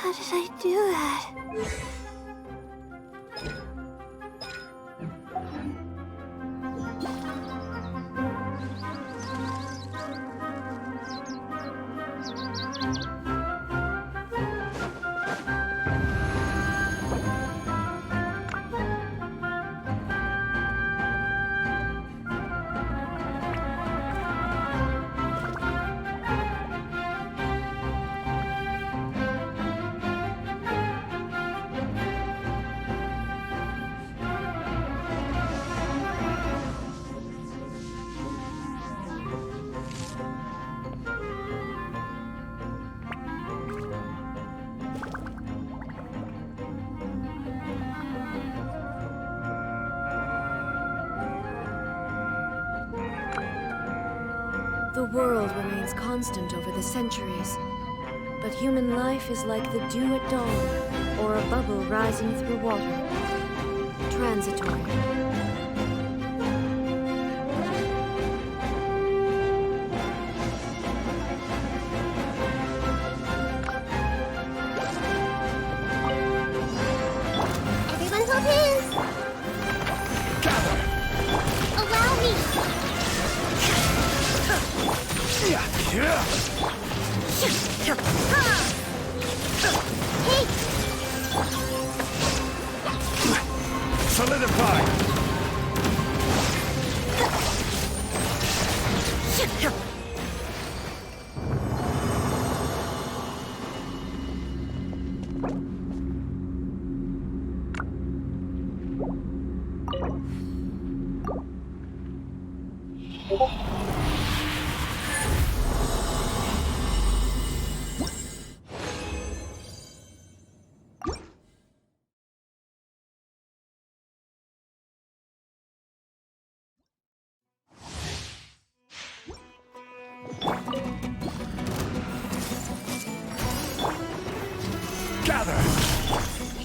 How did I do that? The world remains constant over the centuries, but human life is like the dew at dawn, or a bubble rising through water. Transitory. Everyone hold hands! Gather! Allow me! Hey! Solidify! Gather!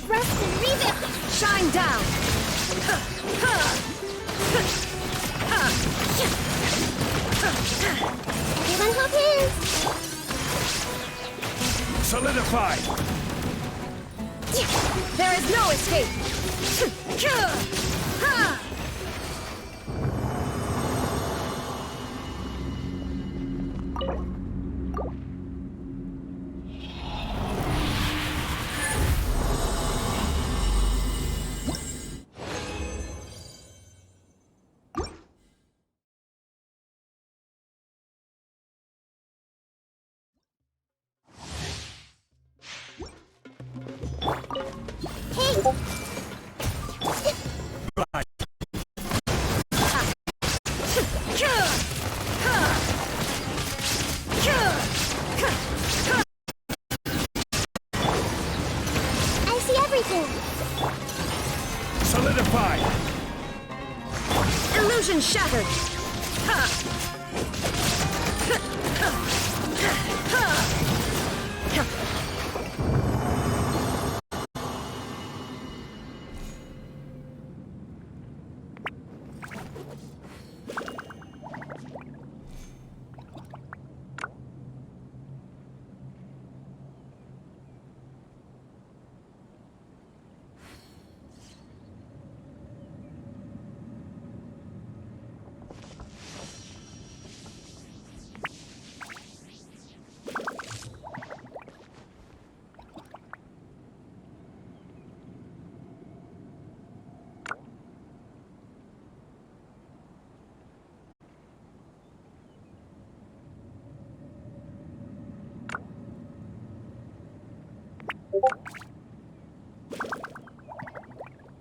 Rest and revamp! Shine down! Everyone hold hands! Solidify! There is no escape! Hey! Right. I see everything! Solidify! Illusion shattered!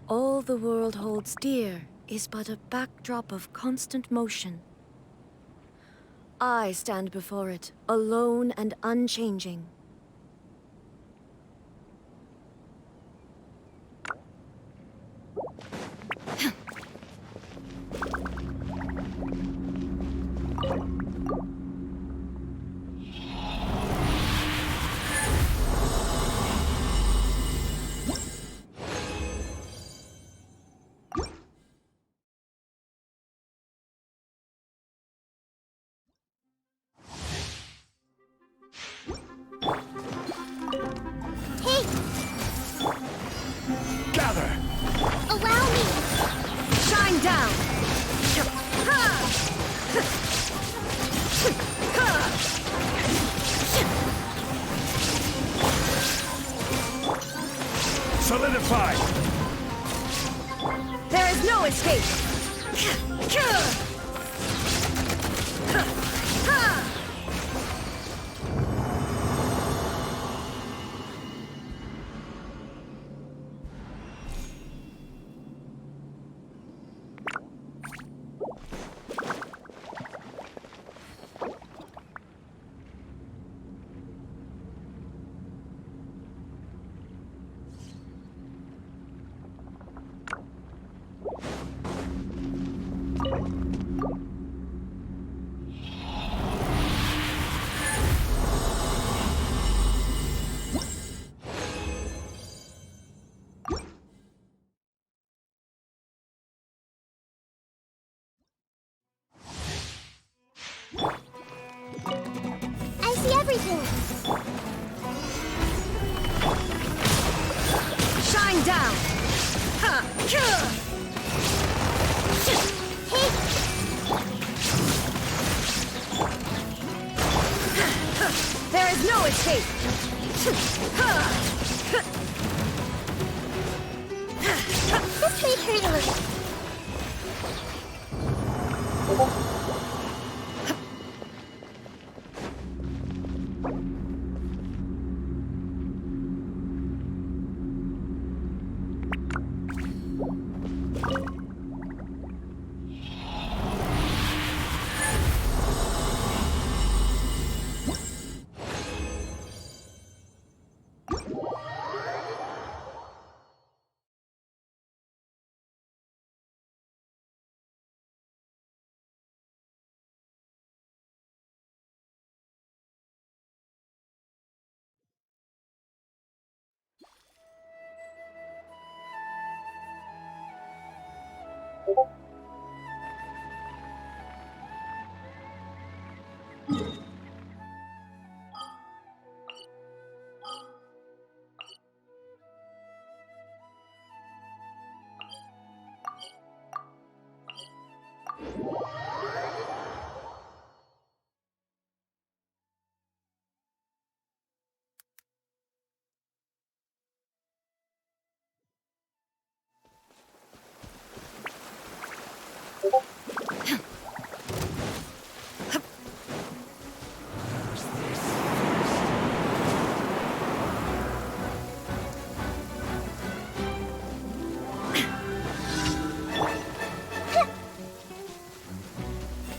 All the world holds dear is but a backdrop of constant motion. I stand before it, alone and unchanging. Solidified! There is no escape! I see everything! Shine down! Hey! There is no escape! This may hurt a little.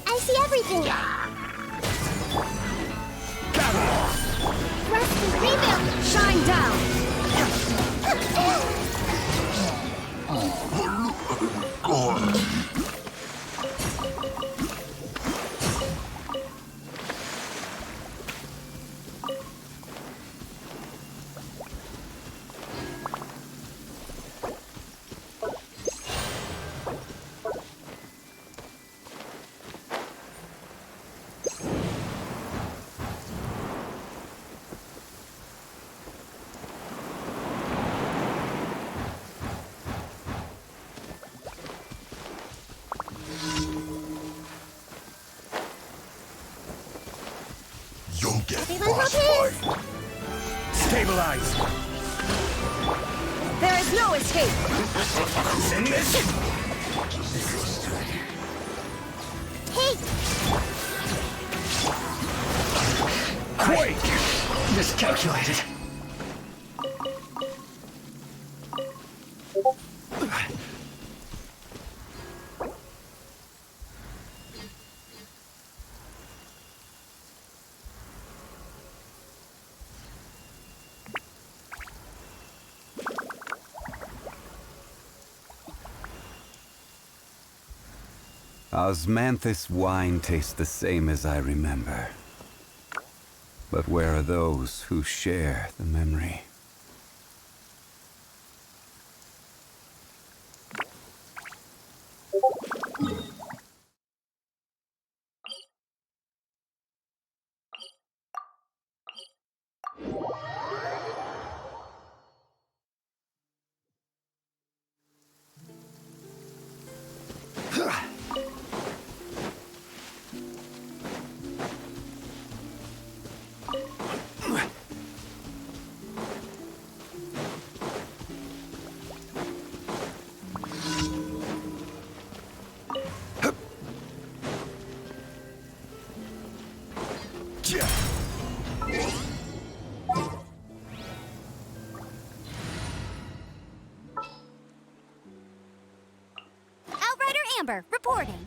I see everything! Rest and rebuild! Shine down! You'll get Everyone hold hands! Stabilize! There is no escape! Send this! Hey! Quake! Miscalculated. Osmanthus wine tastes the same as I remember. But where are those who share the memory? Amber, reporting.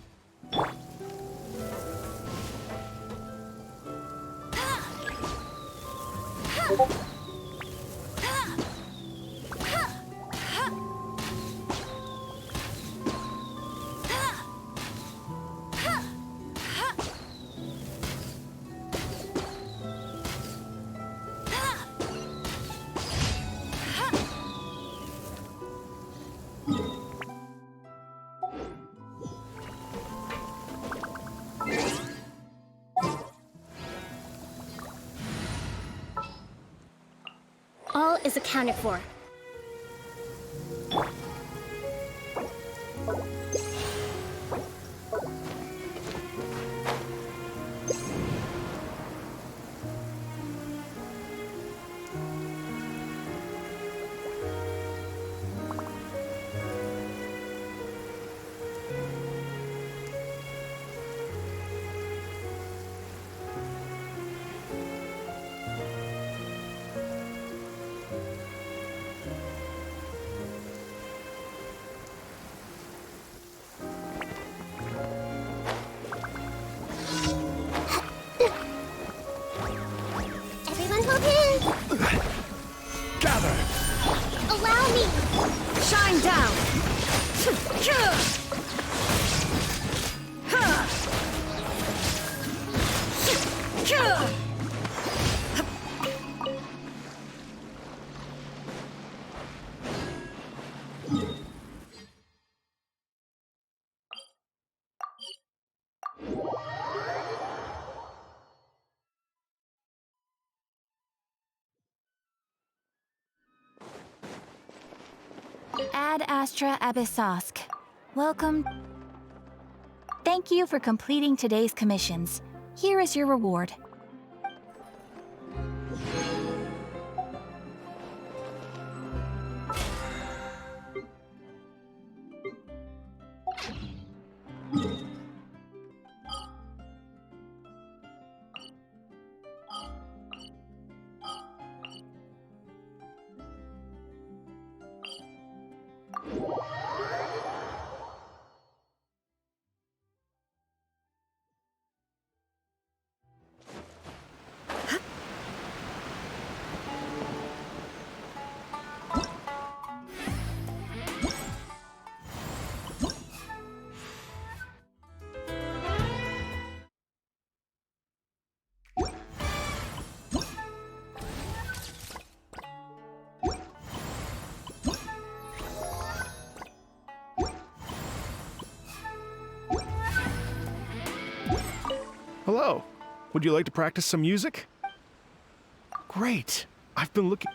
All is accounted for. Everyone hold hands. Gather! Allow me. Shine down! Ad Astra Abyssosk. Welcome. Thank you for completing today's commissions. Here is your reward. Hello. Would you like to practice some music? Great. I've been looking...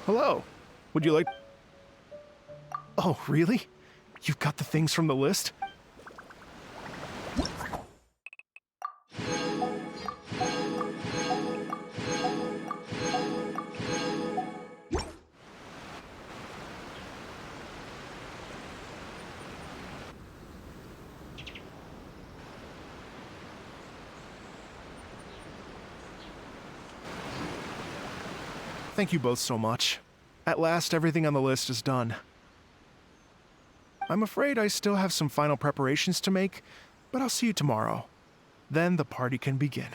Hello. Would you like... Oh, really? You've got the things from the list? Thank you both so much. At last, everything on the list is done. I'm afraid I still have some final preparations to make, but I'll see you tomorrow. Then the party can begin.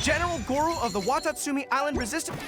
General Goro of the Watatsumi Island Resistance.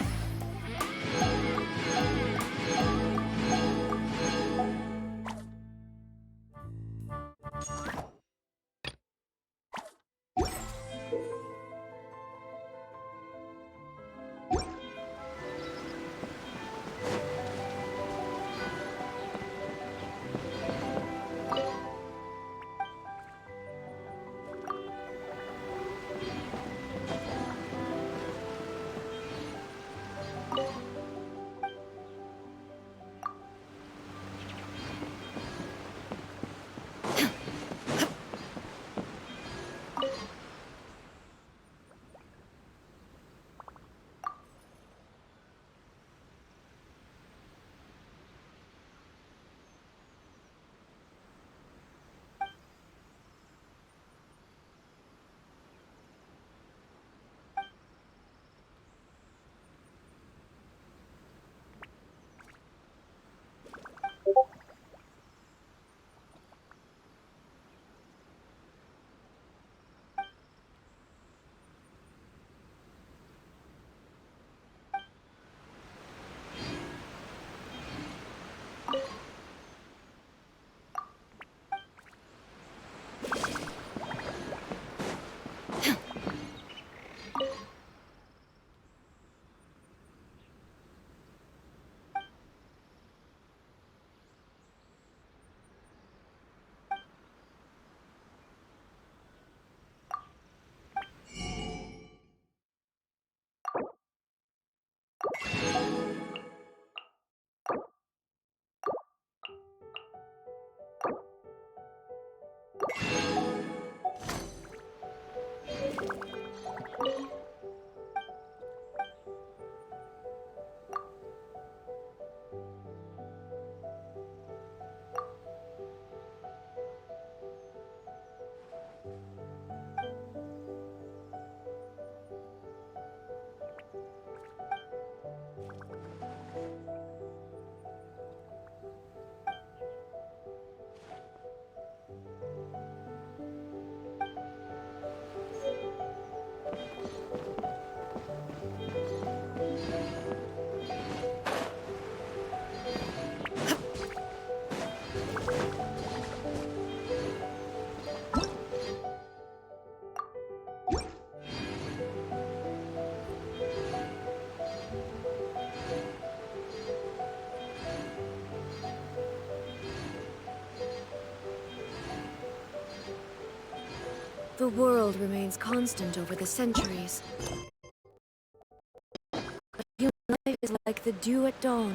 The world remains constant over the centuries. But human life is like the dew at dawn,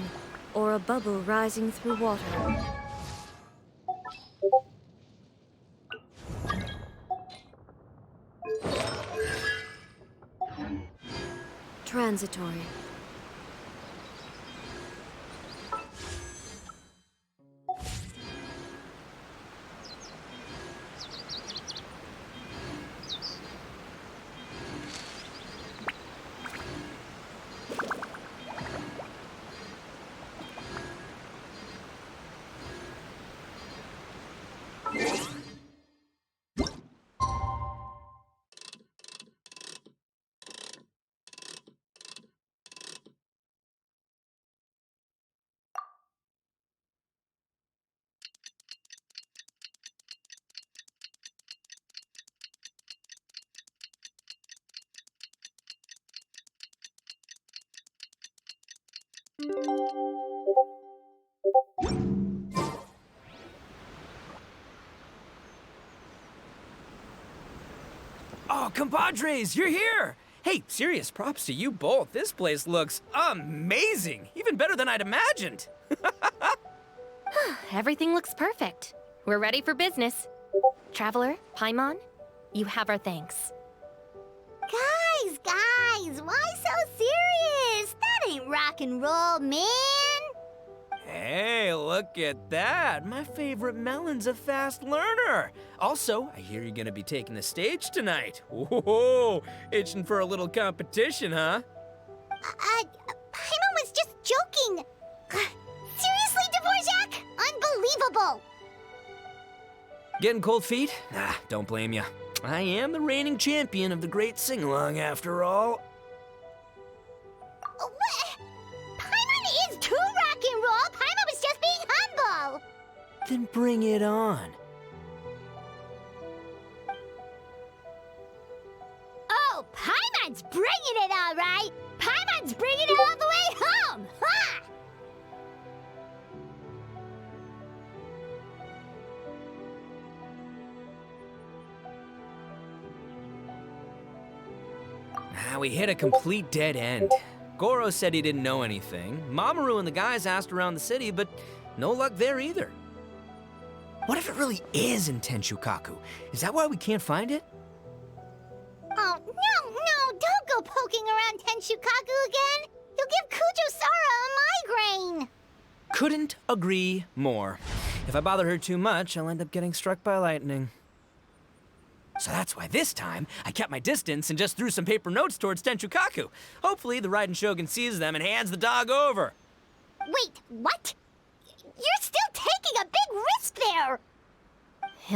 or a bubble rising through water. Transitory. Oh, compadres, you're here! Hey, serious props to you both. This place looks amazing. Even better than I'd imagined. Everything looks perfect. We're ready for business. Traveler, Paimon, you have our thanks. Guys, why so serious? That ain't rock and roll, man. Hey, look at that. My favorite Melon's a fast learner. Also, I hear you're gonna be taking the stage tonight. Whoa, itching for a little competition, huh? Paimon was just joking. Seriously, Dvorak? Unbelievable. Getting cold feet? Nah, don't blame ya. I am the reigning champion of the great sing-along after all. What? Paimon is too rock and roll. Paimon was just being humble. Then bring it on. Oh, Paimon's bringing it all right. Paimon's bringing it all the way home. Ha! We hit a complete dead end. Goro said he didn't know anything. Mamoru and the guys asked around the city, but no luck there either. What if it really is in Tenshukaku? Is that why we can't find it? Oh, no, don't go poking around Tenshukaku again. You'll give Kujo-Sara a migraine. Couldn't agree more. If I bother her too much, I'll end up getting struck by lightning. So that's why this time, I kept my distance and just threw some paper notes towards Tenshukaku. Hopefully, the Raiden Shogun sees them and hands the dog over. Wait, what? You're still taking a big risk there.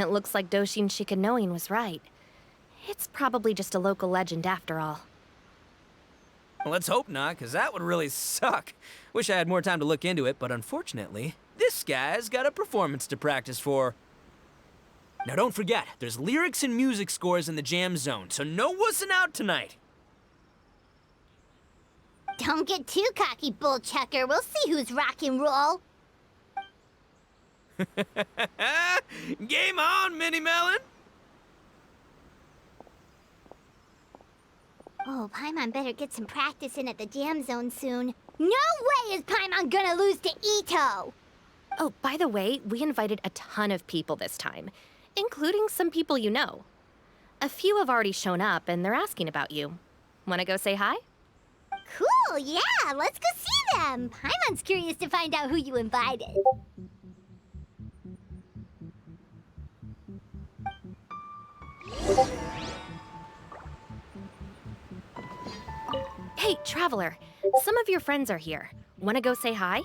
It looks like Doshin Shikanoin was right. It's probably just a local legend after all. Well, let's hope not, because that would really suck. Wish I had more time to look into it, but unfortunately, this guy's got a performance to practice for. Now don't forget, there's lyrics and music scores in the jam zone, so no wussing out tonight. Don't get too cocky, bullchucker. We'll see who's rock and roll. Game on, Mini Melon! Oh, Paimon better get some practice in at the jam zone soon. No way is Paimon gonna lose to Ito! Oh, by the way, we invited a ton of people this time, including some people you know. A few have already shown up, and they're asking about you. Wanna go say hi? Cool, yeah, let's go see them. Paimon's curious to find out who you invited. Hey, Traveler, some of your friends are here. Wanna go say hi?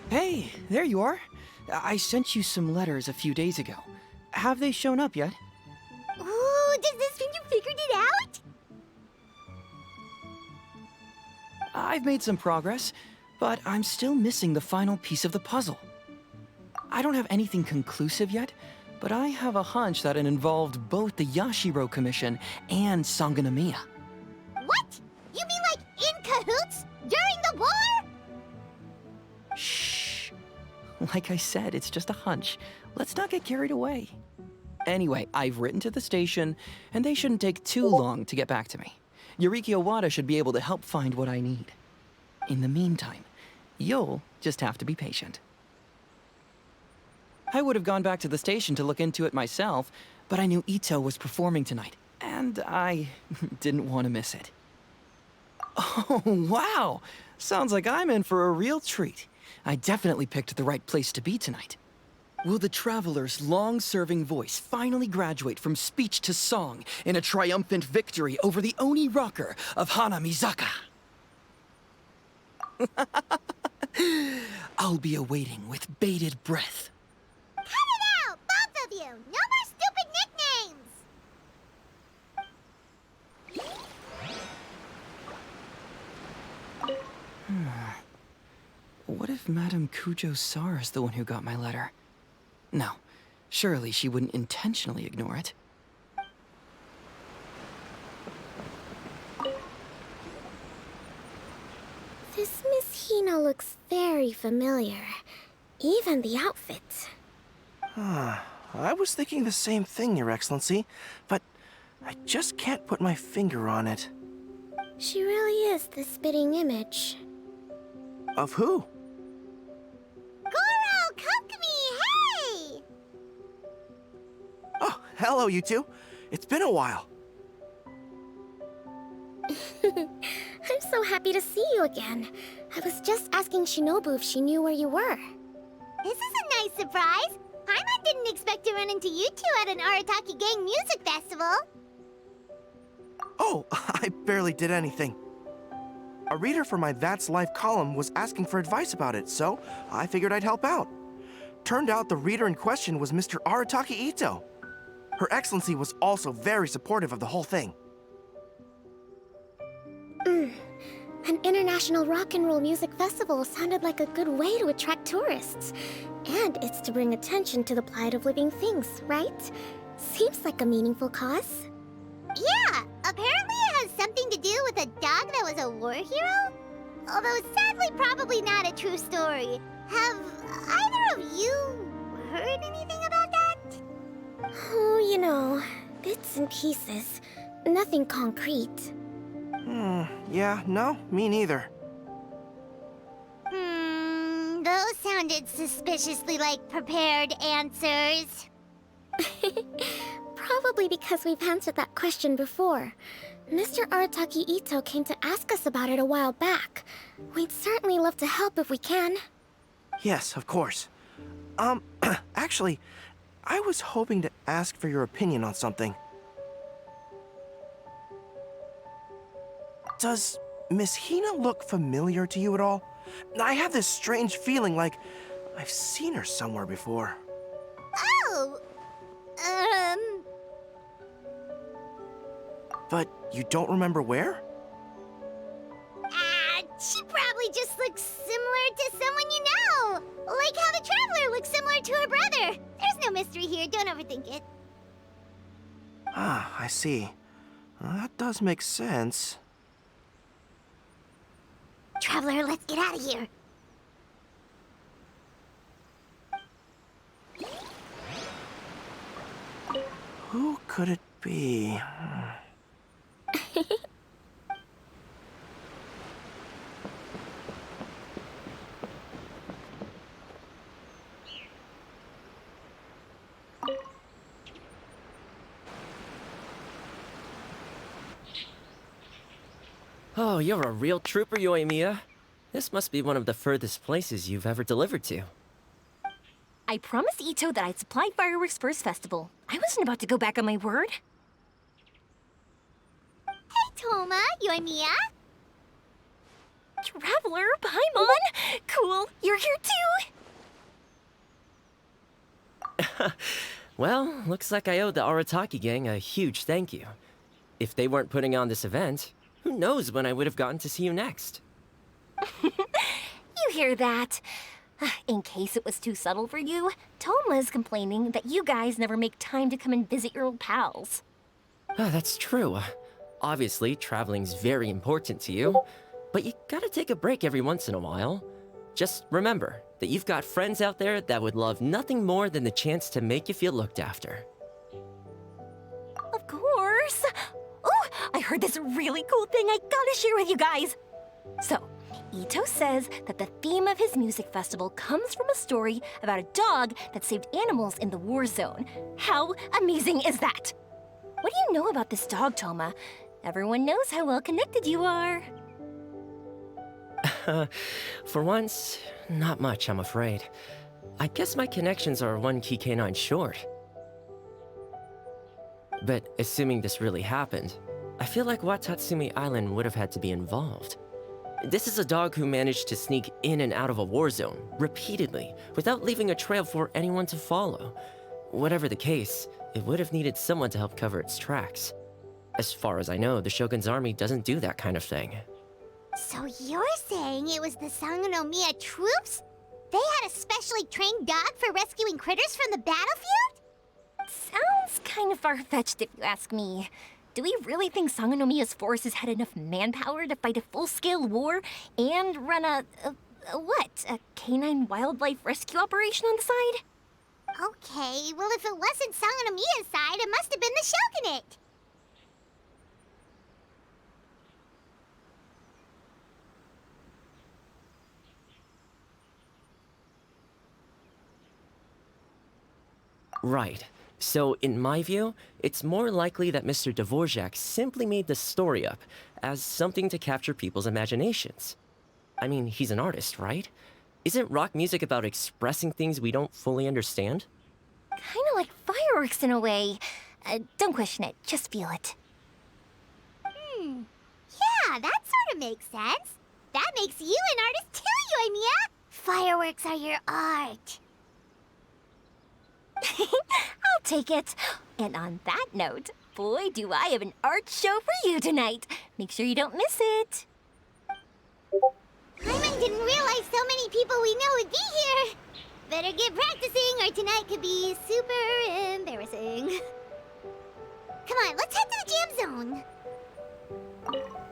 Hey, there you are. I sent you some letters a few days ago. Have they shown up yet? Ooh, figured it out? I've made some progress, but I'm still missing the final piece of the puzzle. I don't have anything conclusive yet, but I have a hunch that it involved both the Yashiro Commission and Sangonomiya. What? You mean like in cahoots? During the war? Shh. Like I said, it's just a hunch. Let's not get carried away. Anyway, I've written to the station, and they shouldn't take too long to get back to me. Yuriki Owada should be able to help find what I need. In the meantime, you'll just have to be patient. I would have gone back to the station to look into it myself, but I knew Ito was performing tonight, and I didn't want to miss it. Oh, wow! Sounds like I'm in for a real treat. I definitely picked the right place to be tonight. Will the Traveler's long-serving voice finally graduate from speech to song in a triumphant victory over the Oni rocker of Hanamizaka? I'll be awaiting with bated breath. Cut it out, both of you! No more stupid nicknames! What if Madame Kujo-Sara is the one who got my letter? No, surely she wouldn't intentionally ignore it. This Miss Hina looks very familiar. Even the outfit. I was thinking the same thing, Your Excellency, but I just can't put my finger on it. She really is the spitting image. Of who? Goro, Kokumi, hey! Oh, hello, you two. It's been a while. I'm so happy to see you again. I was just asking Shinobu if she knew where you were. This is a nice surprise. Paimon didn't expect to run into you two at an Arataki Gang music festival. Oh, I barely did anything. A reader for my That's Life column was asking for advice about it, so I figured I'd help out. Turned out the reader in question was Mr. Arataki Ito. Her Excellency was also very supportive of the whole thing. An international rock and roll music festival sounded like a good way to attract tourists. And it's to bring attention to the plight of living things, right? Seems like a meaningful cause. Yeah, apparently it has something to do with a dog that was a war hero? Although sadly probably not a true story. Have either of you heard anything about that? Oh, you know, bits and pieces. Nothing concrete. Yeah, no, me neither. Those sounded suspiciously like prepared answers. Probably because we've answered that question before. Mr. Arataki Ito came to ask us about it a while back. We'd certainly love to help if we can. Yes, of course. Actually, I was hoping to ask for your opinion on something. Does Miss Hina look familiar to you at all? I have this strange feeling like I've seen her somewhere before. Oh! But you don't remember where? She probably just looks similar to someone you know. Like how the Traveler looks similar to her brother. There's no mystery here, don't overthink it. Ah, I see. That does make sense. Traveler, let's get out of here. Who could it be? Oh, you're a real trooper, Yoimiya. This must be one of the furthest places you've ever delivered to. I promised Ito that I'd supply fireworks for his festival. I wasn't about to go back on my word. Hey, Toma, Yoimiya. Traveler, Paimon! Cool, you're here too! Well, looks like I owe the Arataki gang a huge thank you. If they weren't putting on this event, who knows when I would have gotten to see you next? You hear that? In case it was too subtle for you, Toma's complaining that you guys never make time to come and visit your old pals. That's true. Obviously, traveling's very important to you, but you gotta take a break every once in a while. Just remember that you've got friends out there that would love nothing more than the chance to make you feel looked after. Of course! Oh, I heard this really cool thing I gotta share with you guys! So, Ito says that the theme of his music festival comes from a story about a dog that saved animals in the war zone. How amazing is that? What do you know about this dog, Toma? Everyone knows how well connected you are. For once, not much, I'm afraid. I guess my connections are one key canine short. But assuming this really happened, I feel like Watatsumi Island would have had to be involved. This is a dog who managed to sneak in and out of a war zone, repeatedly, without leaving a trail for anyone to follow. Whatever the case, it would have needed someone to help cover its tracks. As far as I know, the Shogun's army doesn't do that kind of thing. So you're saying it was the Sangonomiya troops? They had a specially trained dog for rescuing critters from the battlefield? Sounds kind of far-fetched if you ask me. Do we really think Sangonomiya's forces had enough manpower to fight a full-scale war and run a canine wildlife rescue operation on the side? Okay, well if it wasn't Sangonomiya's side, it must have been the Shogunate. Right. So, in my view, it's more likely that Mr. Dvorak simply made the story up as something to capture people's imaginations. I mean, he's an artist, right? Isn't rock music about expressing things we don't fully understand? Kinda like fireworks in a way. Don't question it, just feel it. Yeah, that sort of makes sense. That makes you an artist too, Yoimiya. Fireworks are your art. I'll take it. And on that note, boy, do I have an art show for you tonight. Make sure you don't miss it. Paimon didn't realize so many people we know would be here. Better get practicing or tonight could be super embarrassing. Come on, let's head to the jam zone.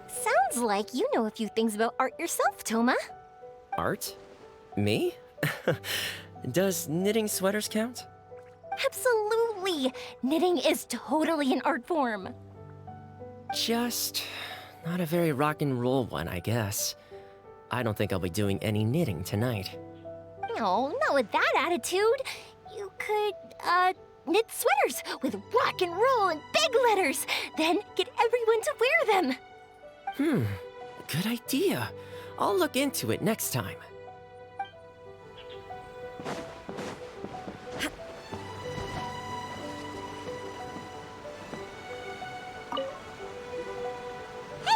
Sounds like you know a few things about art yourself, Toma. Art? Me? Does knitting sweaters count? Absolutely! Knitting is totally an art form. Just not a very rock and roll one, I guess. I don't think I'll be doing any knitting tonight. No, not with that attitude. You could, knit sweaters with rock and roll and big letters, then get everyone to wear them. Good idea. I'll look into it next time.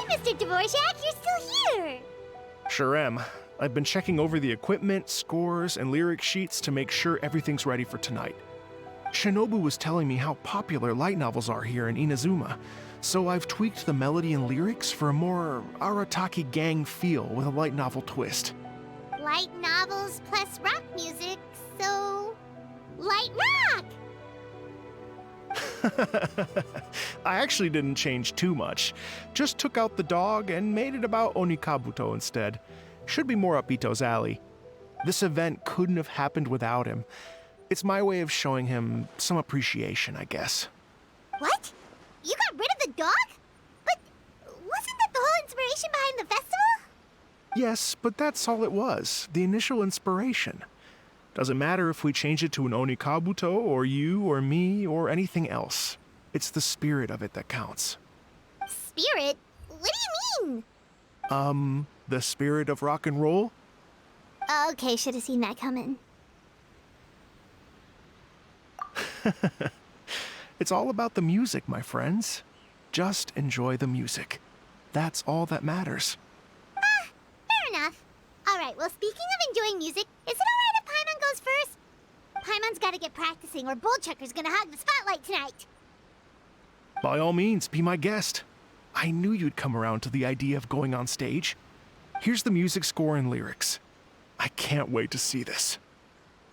Mr. Dvorak, you're still here! Sure am. I've been checking over the equipment, scores, and lyric sheets to make sure everything's ready for tonight. Shinobu was telling me how popular light novels are here in Inazuma, so I've tweaked the melody and lyrics for a more Arataki gang feel with a light novel twist. Light novels plus rock music, so... light rock! I actually didn't change too much. Just took out the dog and made it about Onikabuto instead. Should be more up Ito's alley. This event couldn't have happened without him. It's my way of showing him some appreciation, I guess. What? You got rid of the dog? But wasn't that the whole inspiration behind the festival? Yes, but that's all it was. The initial inspiration. Doesn't matter if we change it to an Onikabuto, or you, or me, or anything else. It's the spirit of it that counts. Spirit? What do you mean? The spirit of rock and roll? Okay, should have seen that coming. It's all about the music, my friends. Just enjoy the music. That's all that matters. Fair enough. Alright, well speaking of enjoying music, is it alright if Paimon goes first? Paimon's gotta get practicing or Bullchucker's gonna hog the spotlight tonight. By all means, be my guest. I knew you'd come around to the idea of going on stage. Here's the music score and lyrics. I can't wait to see this.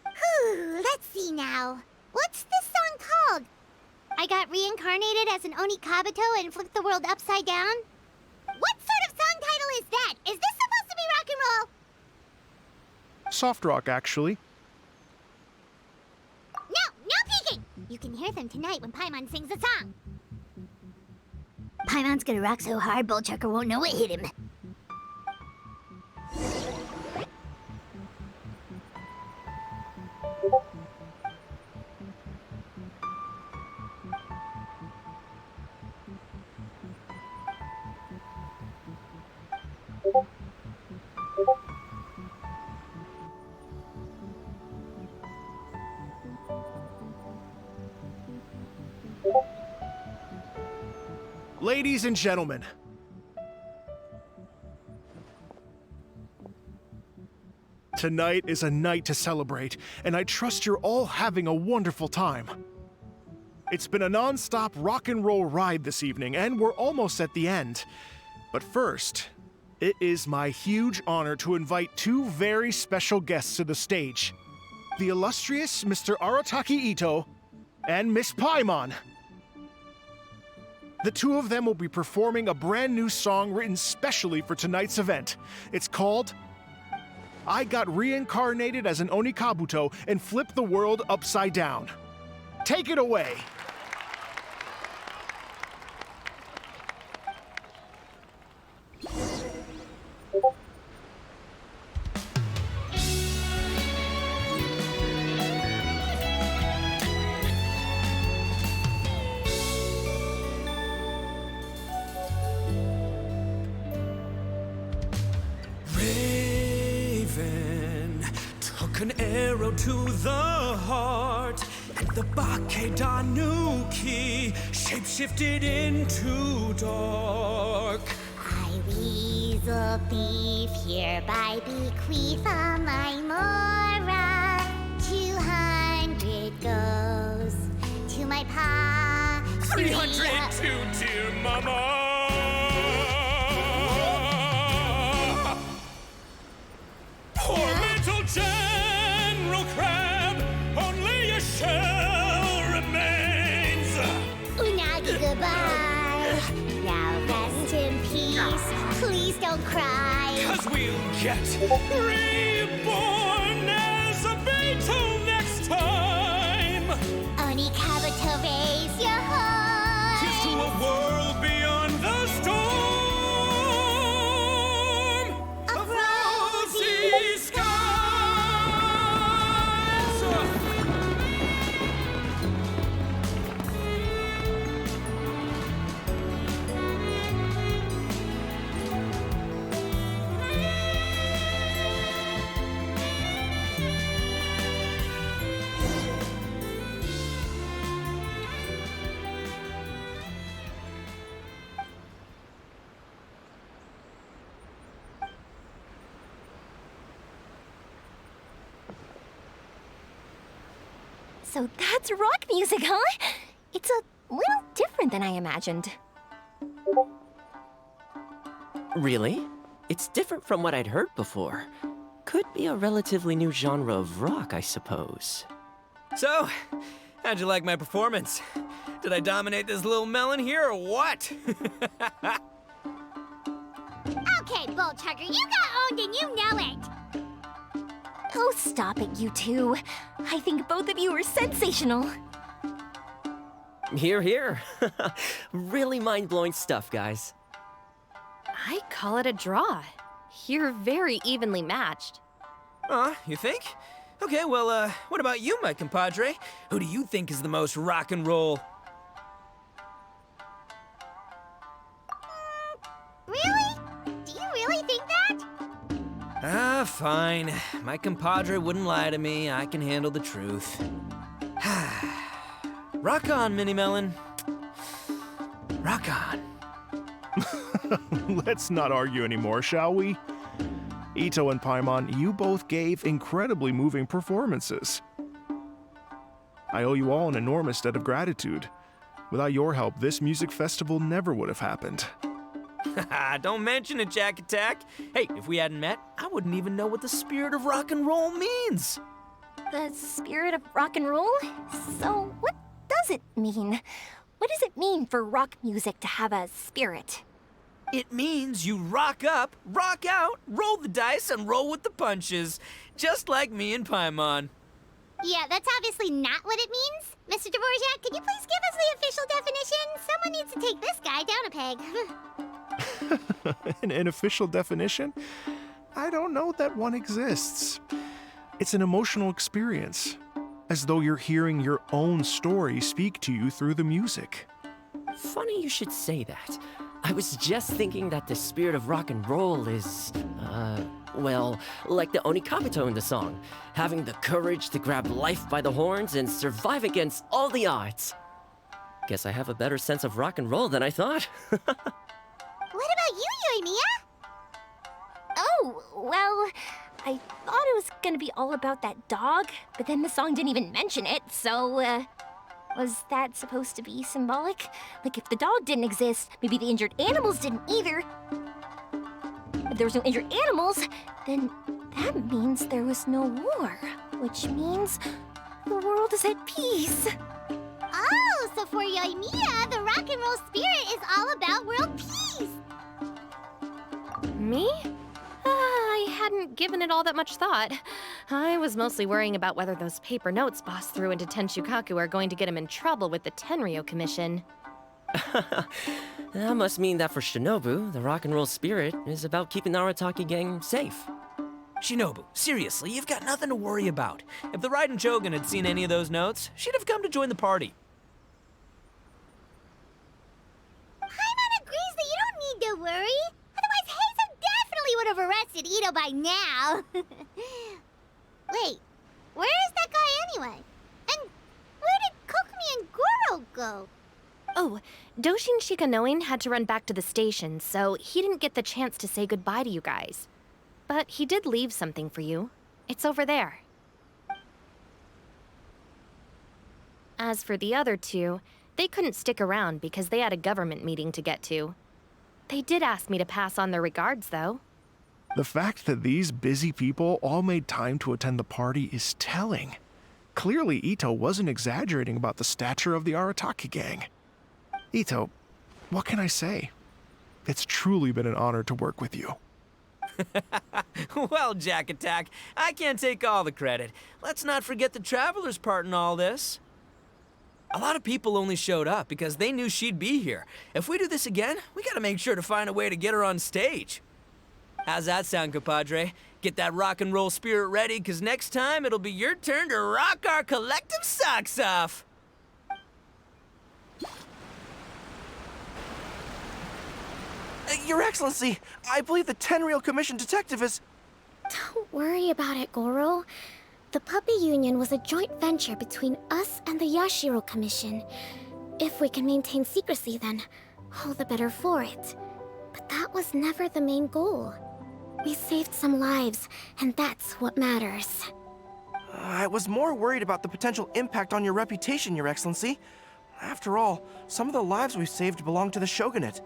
Whew, let's see now. What's this song called? I got reincarnated as an Oni Kabuto and flipped the world upside down? What sort of song title is that? Is this supposed to be rock and roll? Soft rock, actually. No peeking! You can hear them tonight when Paimon sings a song. Paimon's gonna rock so hard, Bullchucker won't know what hit him. Ladies and gentlemen, tonight is a night to celebrate, and I trust you're all having a wonderful time. It's been a non-stop rock and roll ride this evening, and we're almost at the end. But first, it is my huge honor to invite two very special guests to the stage. The illustrious Mr. Arataki Ito and Miss Paimon. The two of them will be performing a brand new song written specially for tonight's event. It's called I Got Reincarnated as an Oni Kabuto and Flipped the World Upside Down. Take it away! An arrow to the heart, and the Bakedanuki shapeshifted into dark. I, weasel thief, hereby bequeath all my mora. 200 goes to my pa. 300 to dear mama. Poor little General Crab, only a shell remains. Unagi, goodbye. Now rest in peace. Please don't cry. 'Cause we'll get reborn as a beetle next time. Oni Kabuto, raise your heart. Here's to a world beyond the storm of rosy skies. So that's rock music, huh? It's a little different than I imagined. Really? It's different from what I'd heard before. Could be a relatively new genre of rock, I suppose. So, how'd you like my performance? Did I dominate this little melon here or what? Okay, Bullchucker, you got owned and you know it. Oh, stop it, you two. I think both of you are sensational. Here, here. Really mind-blowing stuff, guys. I call it a draw. You're very evenly matched. You think? Okay, well, what about you, my compadre? Who do you think is the most rock and roll? Really? Do you really think that? Fine. My compadre wouldn't lie to me. I can handle the truth. Rock on, Mini Melon. Rock on. Let's not argue anymore, shall we? Ito and Paimon, you both gave incredibly moving performances. I owe you all an enormous debt of gratitude. Without your help, this music festival never would have happened. Don't mention it, Jack Attack. Hey, if we hadn't met, I wouldn't even know what the spirit of rock and roll means. The spirit of rock and roll? So, what does it mean? What does it mean for rock music to have a spirit? It means you rock up, rock out, roll the dice, and roll with the punches. Just like me and Paimon. Yeah, that's obviously not what it means. Mr. Dvorak, could you please give us the official definition? Someone needs to take this guy down a peg. An official definition? I don't know that one exists. It's an emotional experience, as though you're hearing your own story speak to you through the music. Funny you should say that. I was just thinking that the spirit of rock and roll is, well, like the Onikabuto in the song, having the courage to grab life by the horns and survive against all the odds. Guess I have a better sense of rock and roll than I thought. What about you, Yoimiya? Oh, well, I thought it was gonna be all about that dog, but then the song didn't even mention it, so, was that supposed to be symbolic? Like, if the dog didn't exist, maybe the injured animals didn't either. If there was no injured animals, then that means there was no war, which means the world is at peace. Oh, so for Yoimiya, the rock and roll spirit is all about world peace. Me? I hadn't given it all that much thought. I was mostly worrying about whether those paper notes Boss threw into Tenshukaku are going to get him in trouble with the Tenryo Commission. That must mean that for Shinobu, the rock and roll spirit is about keeping the Arataki gang safe. Shinobu, seriously, you've got nothing to worry about. If the Raiden Shogun had seen any of those notes, she'd have come to join the party. Paimon agrees that you don't need to worry. Otherwise, Heizo definitely would have arrested Ito by now. Wait, where is that guy anyway? And where did Kokumi and Goro go? Oh, Doshin Shikanoin had to run back to the station, so he didn't get the chance to say goodbye to you guys. But he did leave something for you. It's over there. As for the other two, they couldn't stick around because they had a government meeting to get to. They did ask me to pass on their regards, though. The fact that these busy people all made time to attend the party is telling. Clearly, Ito wasn't exaggerating about the stature of the Arataki gang. Ito, what can I say? It's truly been an honor to work with you. Well, Jack Attack, I can't take all the credit. Let's not forget the Traveler's part in all this. A lot of people only showed up because they knew she'd be here. If we do this again, we gotta make sure to find a way to get her on stage. How's that sound, compadre? Get that rock and roll spirit ready, because next time it'll be your turn to rock our collective socks off. Your Excellency, I believe the Tenryo Commission detective is... Don't worry about it, Goro. The Puppy Union was a joint venture between us and the Yashiro Commission. If we can maintain secrecy, then all the better for it. But that was never the main goal. We saved some lives, and that's what matters. I was more worried about the potential impact on your reputation, Your Excellency. After all, some of the lives we've saved belong to the Shogunate.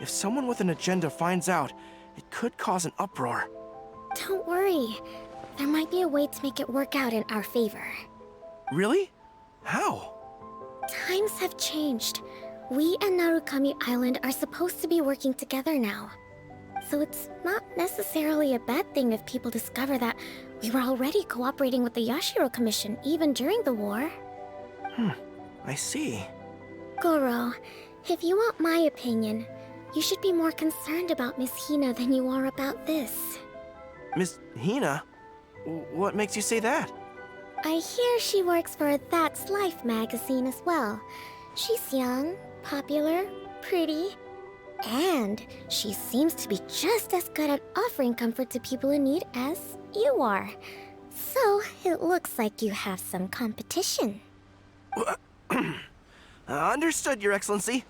If someone with an agenda finds out, it could cause an uproar. Don't worry. There might be a way to make it work out in our favor. Really? How? Times have changed. We and Narukami Island are supposed to be working together now. So it's not necessarily a bad thing if people discover that we were already cooperating with the Yashiro Commission even during the war. I see. Goro, if you want my opinion, you should be more concerned about Miss Hina than you are about this. Miss Hina? What makes you say that? I hear she works for That's Life magazine as well. She's young, popular, pretty, and she seems to be just as good at offering comfort to people in need as you are. So it looks like you have some competition. Understood, Your Excellency.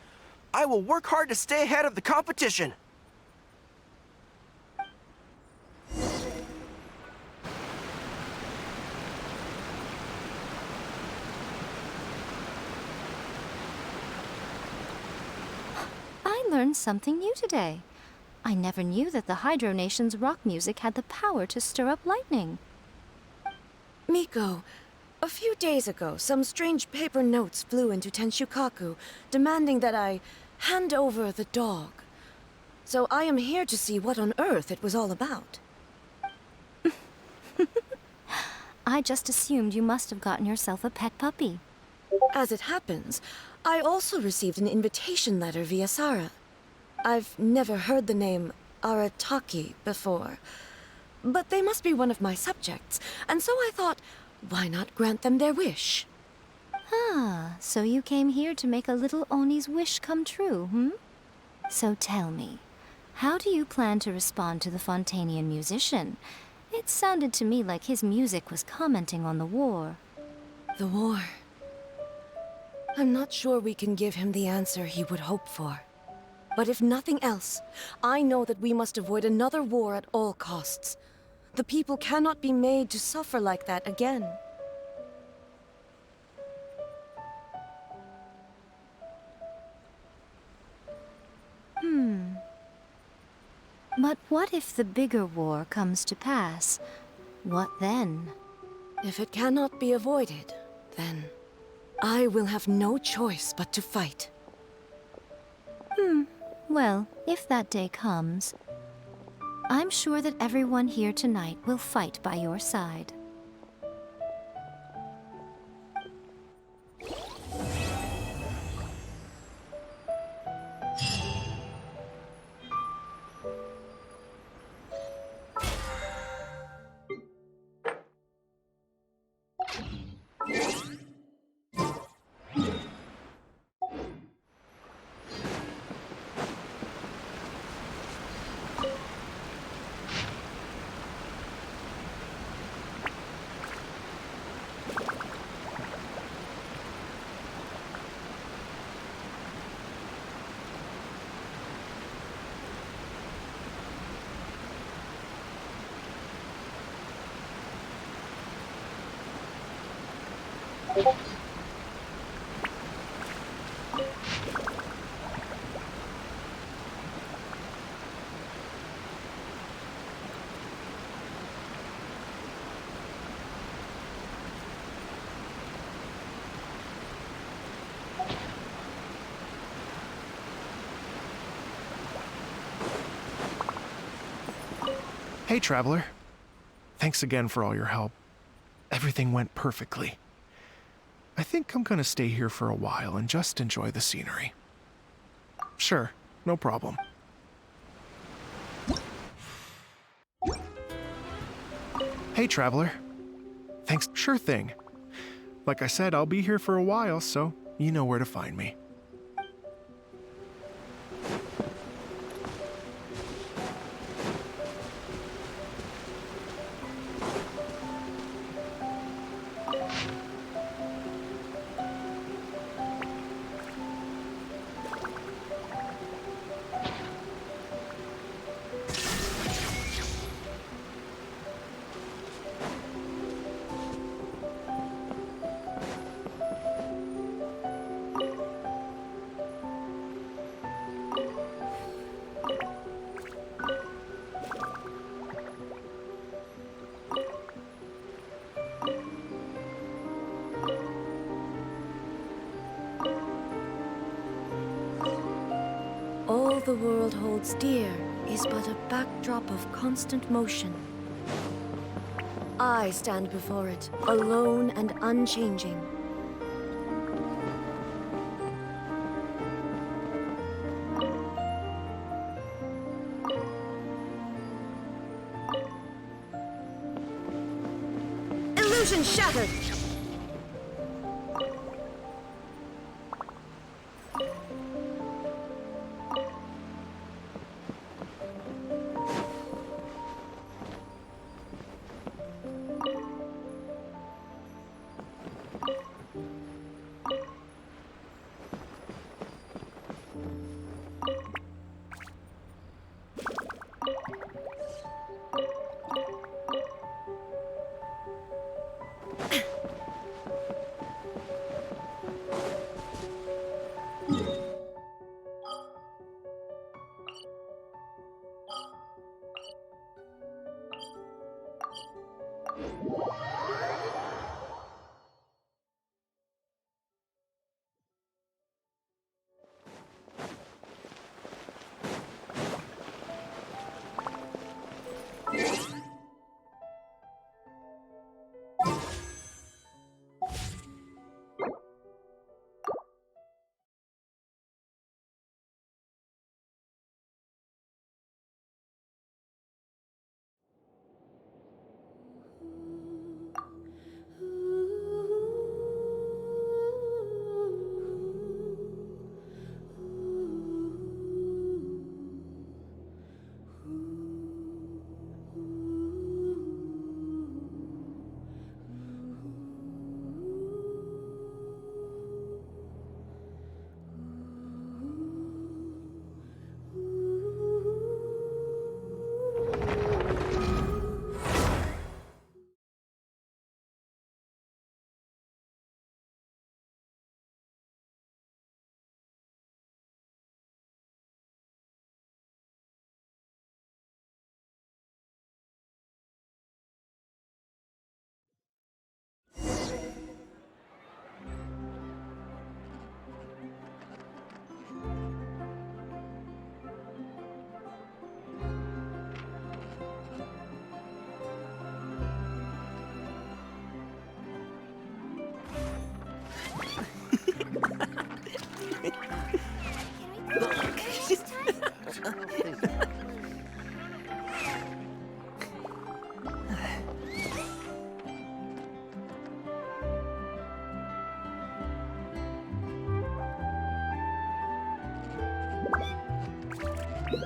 I will work hard to stay ahead of the competition. learned something new today. I never knew that the Hydro Nation's rock music had the power to stir up lightning. Miko, a few days ago, some strange paper notes flew into Tenshukaku, demanding that I hand over the dog. So I am here to see what on earth it was all about. I just assumed you must have gotten yourself a pet puppy. As it happens, I also received an invitation letter via Sara. I've never heard the name Arataki before, but they must be one of my subjects, and so I thought, why not grant them their wish? Ah, so you came here to make a little Oni's wish come true, hmm? So tell me, how do you plan to respond to the Fontanian musician? It sounded to me like his music was commenting on the war. The war. I'm not sure we can give him the answer he would hope for. But if nothing else, I know that we must avoid another war at all costs. The people cannot be made to suffer like that again. But what if the bigger war comes to pass? What then? If it cannot be avoided, then I will have no choice but to fight. Well, if that day comes, I'm sure that everyone here tonight will fight by your side. Hey, Traveler. Thanks again for all your help. Everything went perfectly. I think I'm gonna stay here for a while and just enjoy the scenery. Sure, no problem. Hey, Traveler. Thanks. Sure thing. Like I said, I'll be here for a while, so you know where to find me. All the world holds dear is but a backdrop of constant motion. I stand before it, alone and unchanging. Illusion shattered! Ad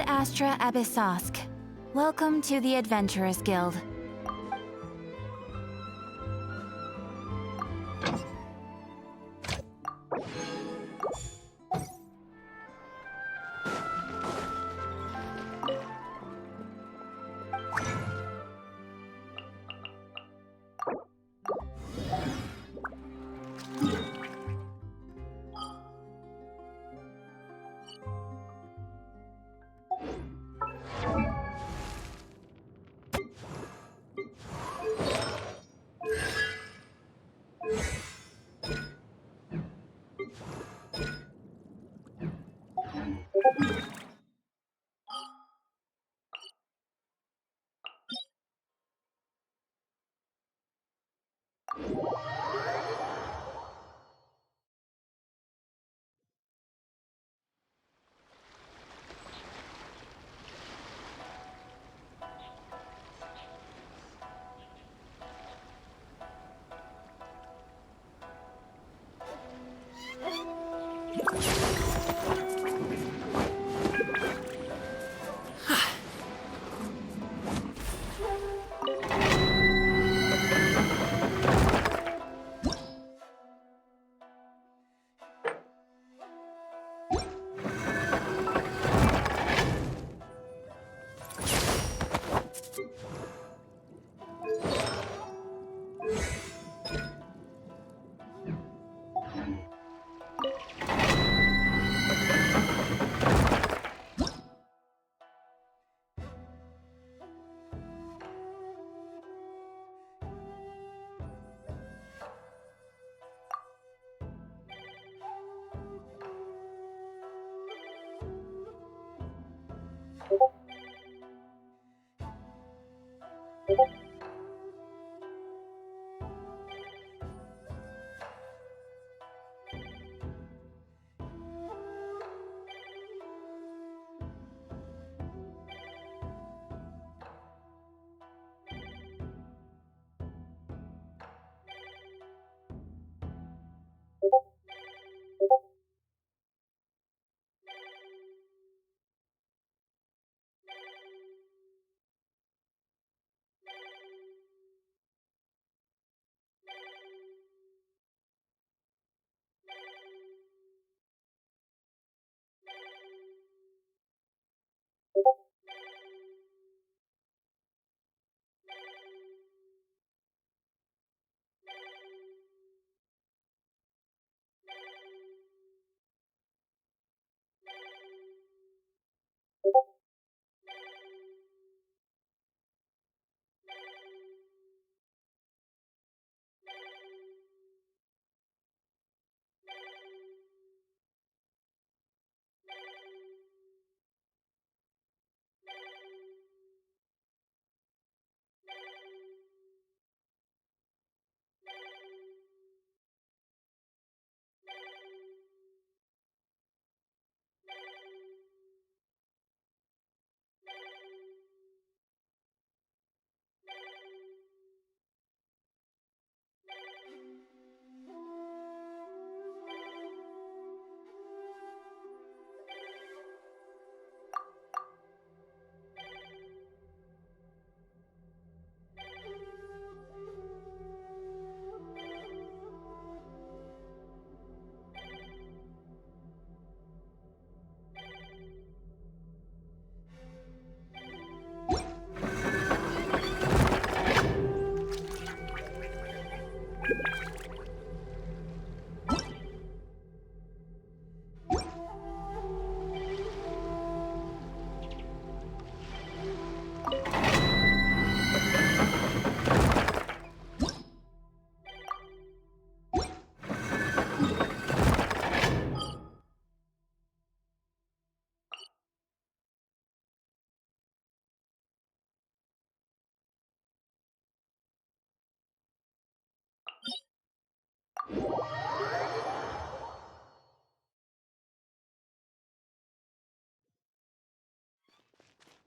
Astra Abyssosk. Welcome to the Adventurers Guild.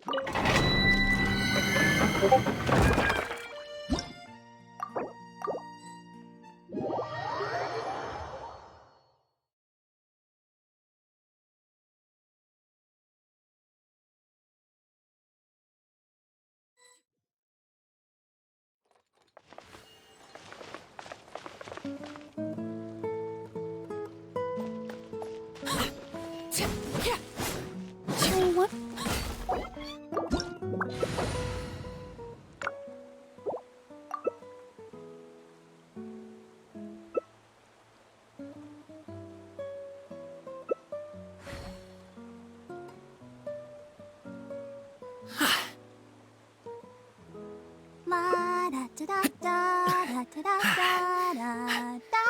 What? La da da da da da da da da.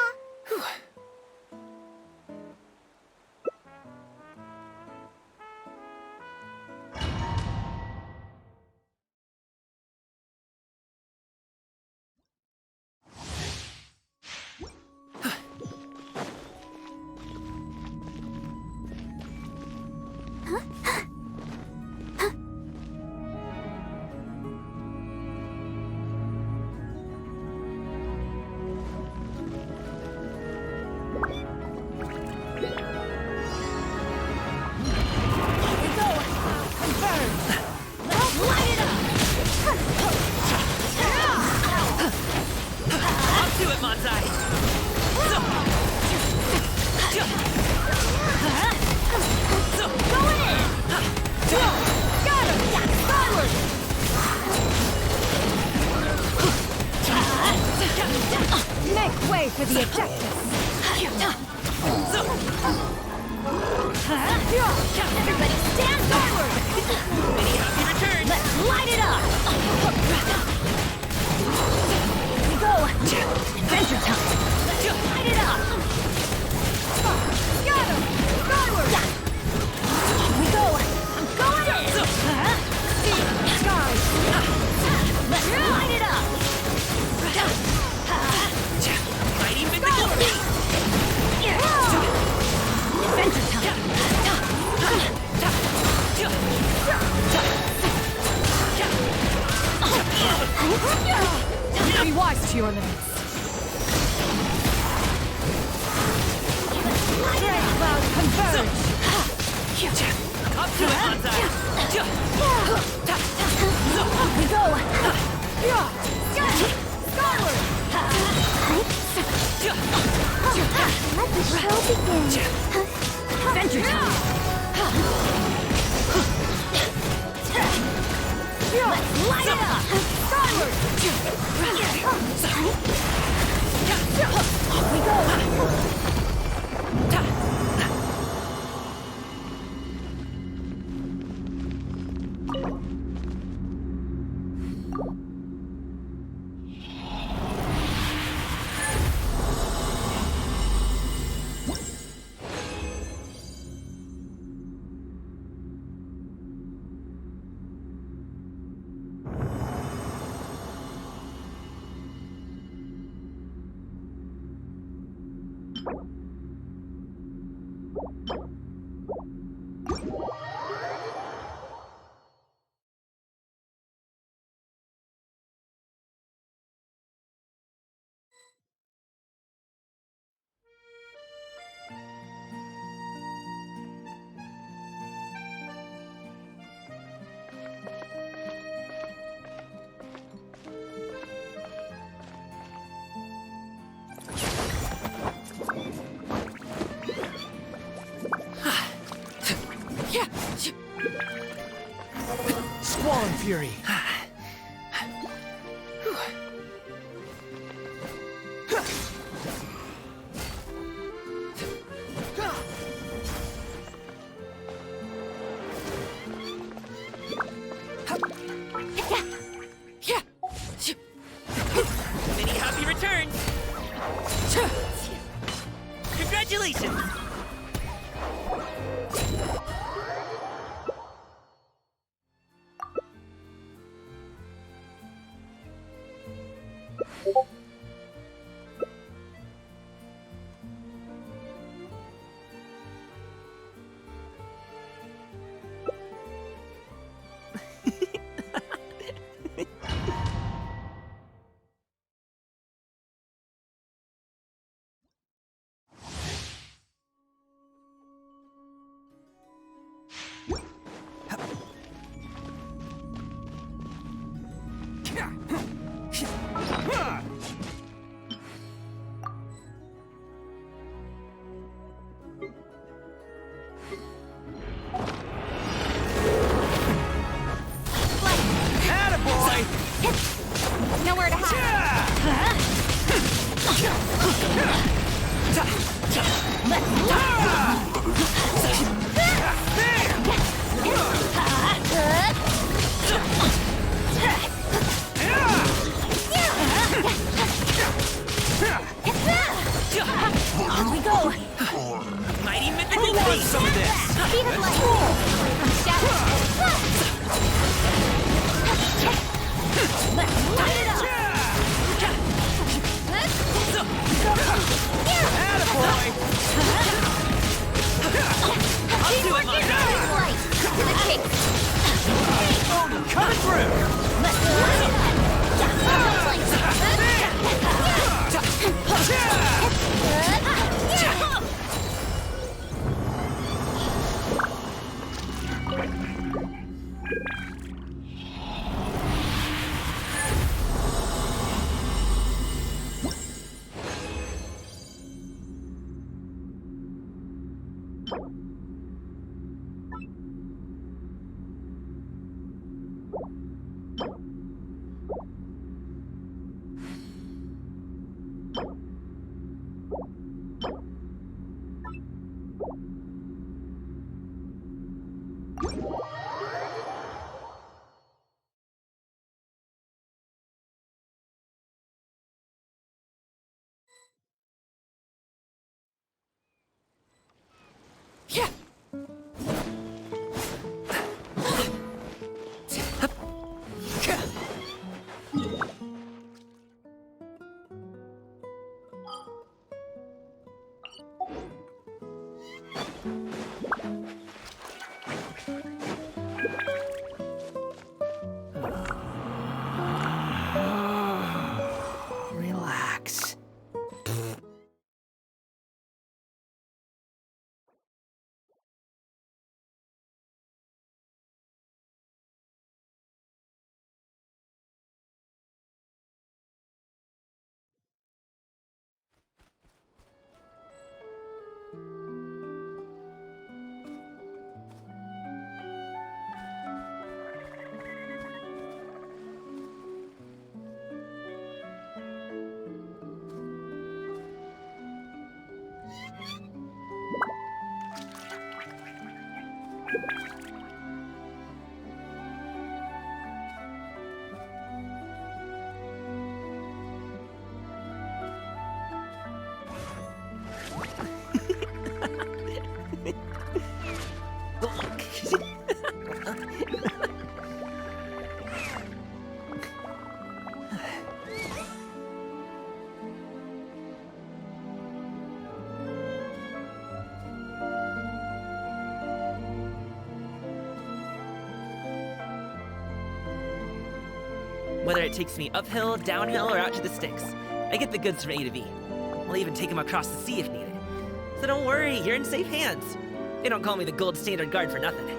Up to it, Manzai! Make way for the objective! Everybody stand forward! Many happy returns! Let's light it up! Here we go! Adventure time! Let's light it up! Got him! Skyward! Here we go! I'm going in! Skies! Let's light it up! Mighty mythical feet! Adventure time! Be wise to your limits. Red cloud converge! Up to it, Manzai! Here we go! Skyward! Let the show begin. Adventure time! Let's light it up! Skyward! Off we go! Squall and Fury. Many happy returns! Congratulations! Yeah. Relax. Whether it takes me uphill, downhill, or out to the sticks, I get the goods from A to B. I'll even take them across the sea if needed. So don't worry, you're in safe hands. They don't call me the gold standard guard for nothing.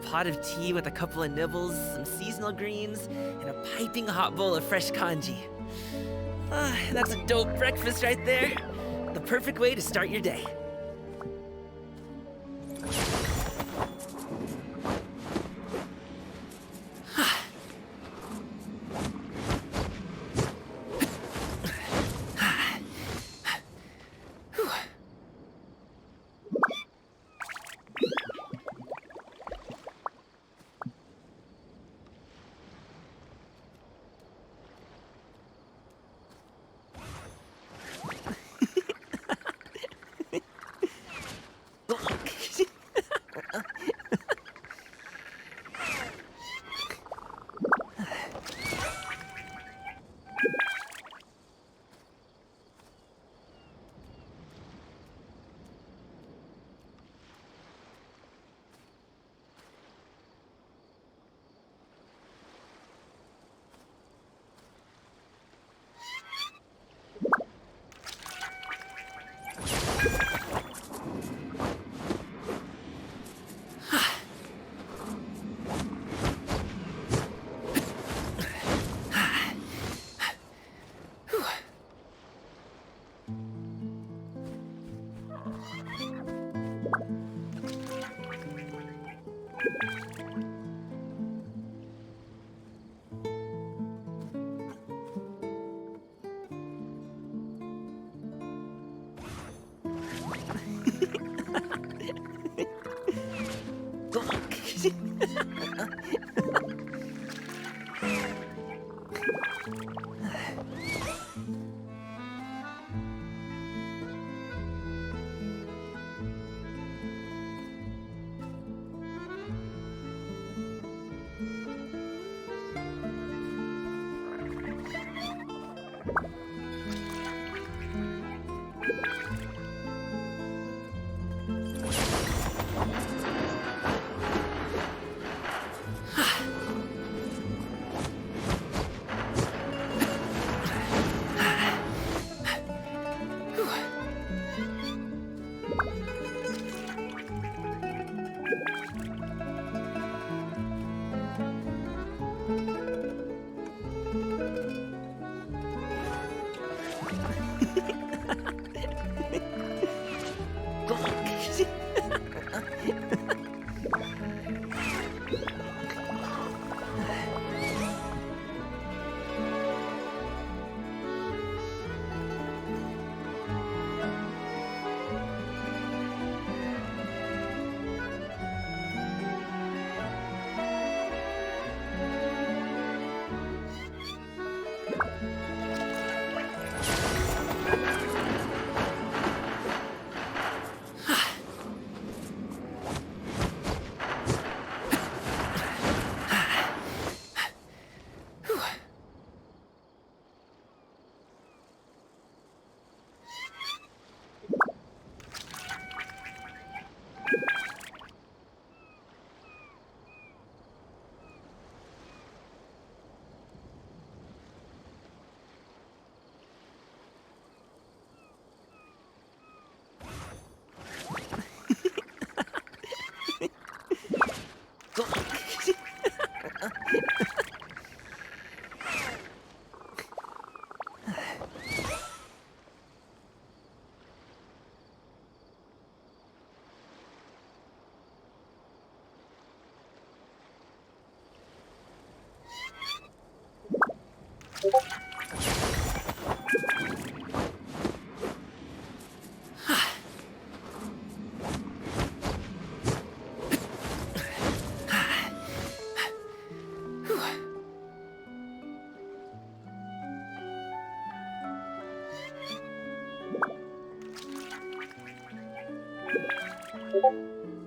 Pot of tea with a couple of nibbles, some seasonal greens, and a piping hot bowl of fresh congee. That's a dope breakfast right there. The perfect way to start your day.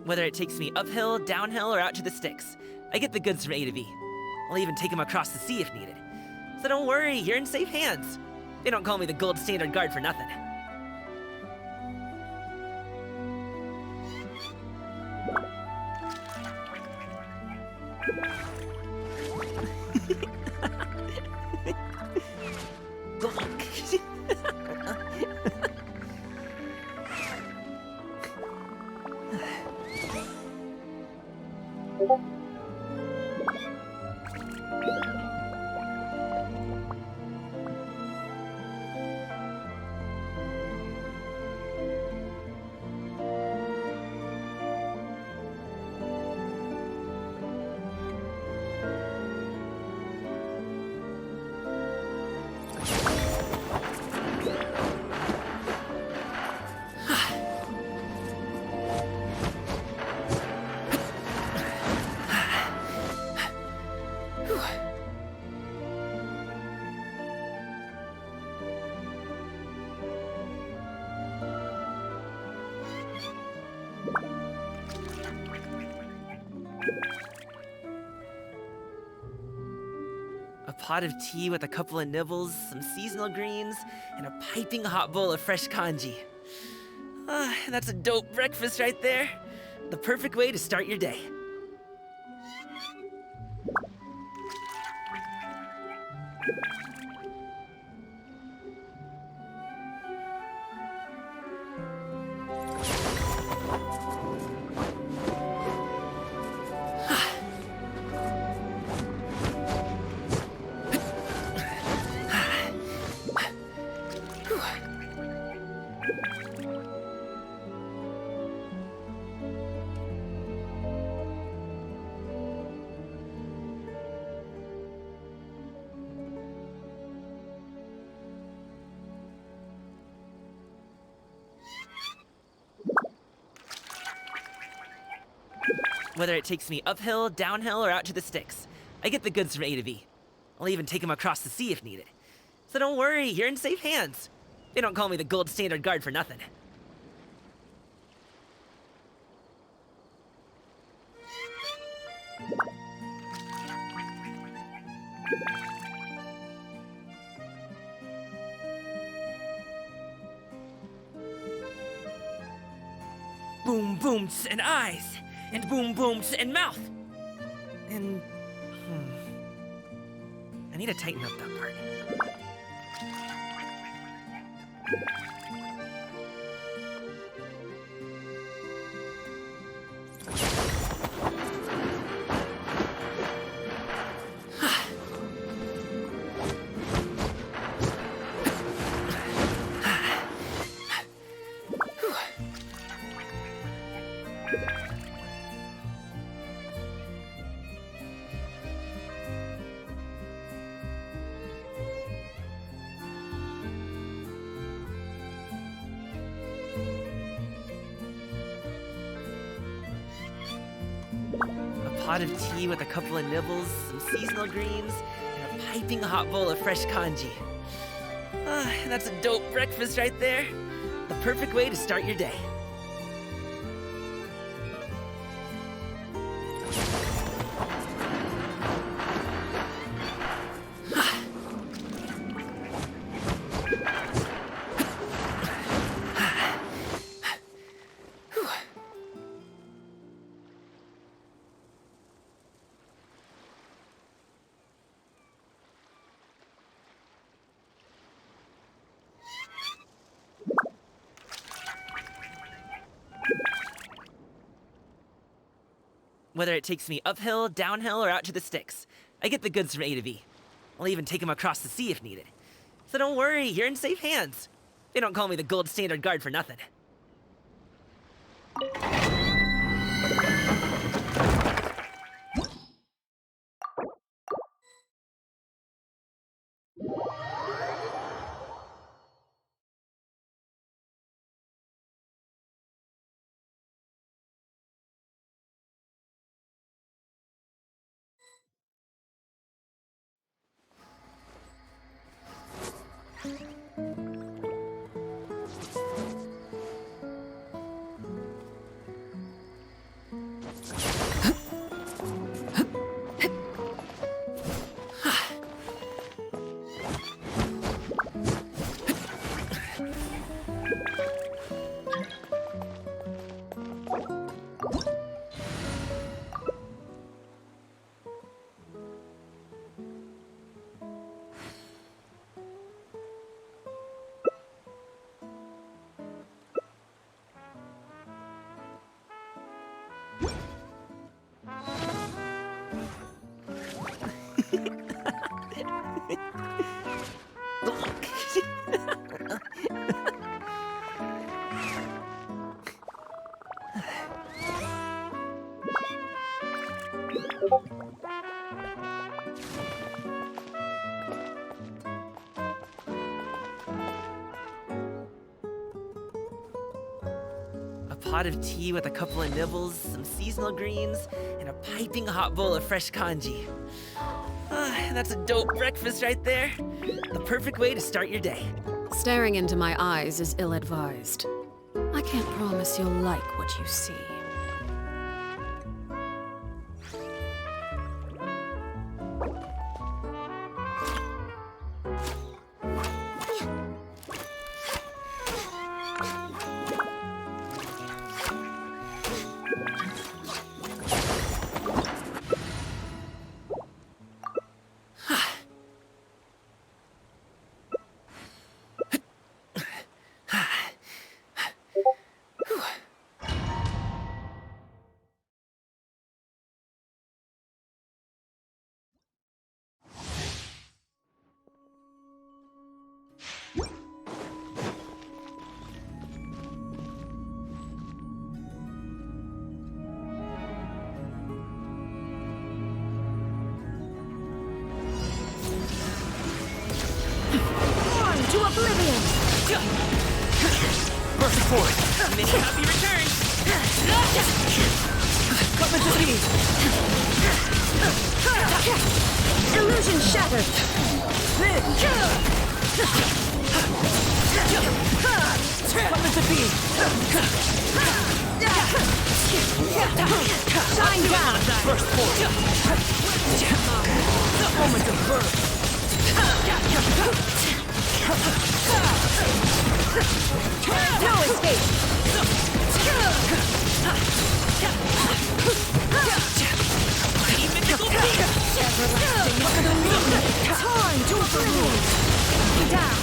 Whether it takes me uphill, downhill, or out to the sticks, I get the goods from A to B. I'll even take them across the sea if needed. So don't worry, you're in safe hands. They don't call me the gold standard guard for nothing. A pot of tea with a couple of nibbles, some seasonal greens, and a piping hot bowl of fresh kanji. That's a dope breakfast right there. The perfect way to start your day. Whether it takes me uphill, downhill, or out to the sticks, I get the goods from A to B. I'll even take them across the sea if needed. So don't worry, you're in safe hands. They don't call me the gold standard guard for nothing. Boom booms and eyes, and boom booms and mouth. And I need to tighten up that part. A pot of tea with a couple of nibbles, some seasonal greens, and a piping hot bowl of fresh congee. That's a dope breakfast right there. The perfect way to start your day. Whether it takes me uphill, downhill, or out to the sticks, I get the goods from A to B. I'll even take them across the sea if needed. So don't worry, you're in safe hands. They don't call me the gold standard guard for nothing. A pot of tea with a couple of nibbles, some seasonal greens, and a piping hot bowl of fresh congee. That's a dope breakfast right there. The perfect way to start your day. Staring into my eyes is ill-advised. I can't promise you'll like what you see. To oblivion! Perfect forward! Mini copy returns! Coming to me! Illusion shattered! Coming to me! Shine down! First force! Moment of birth! No escape! Mighty mythical beast! Torn to oblivion! Down!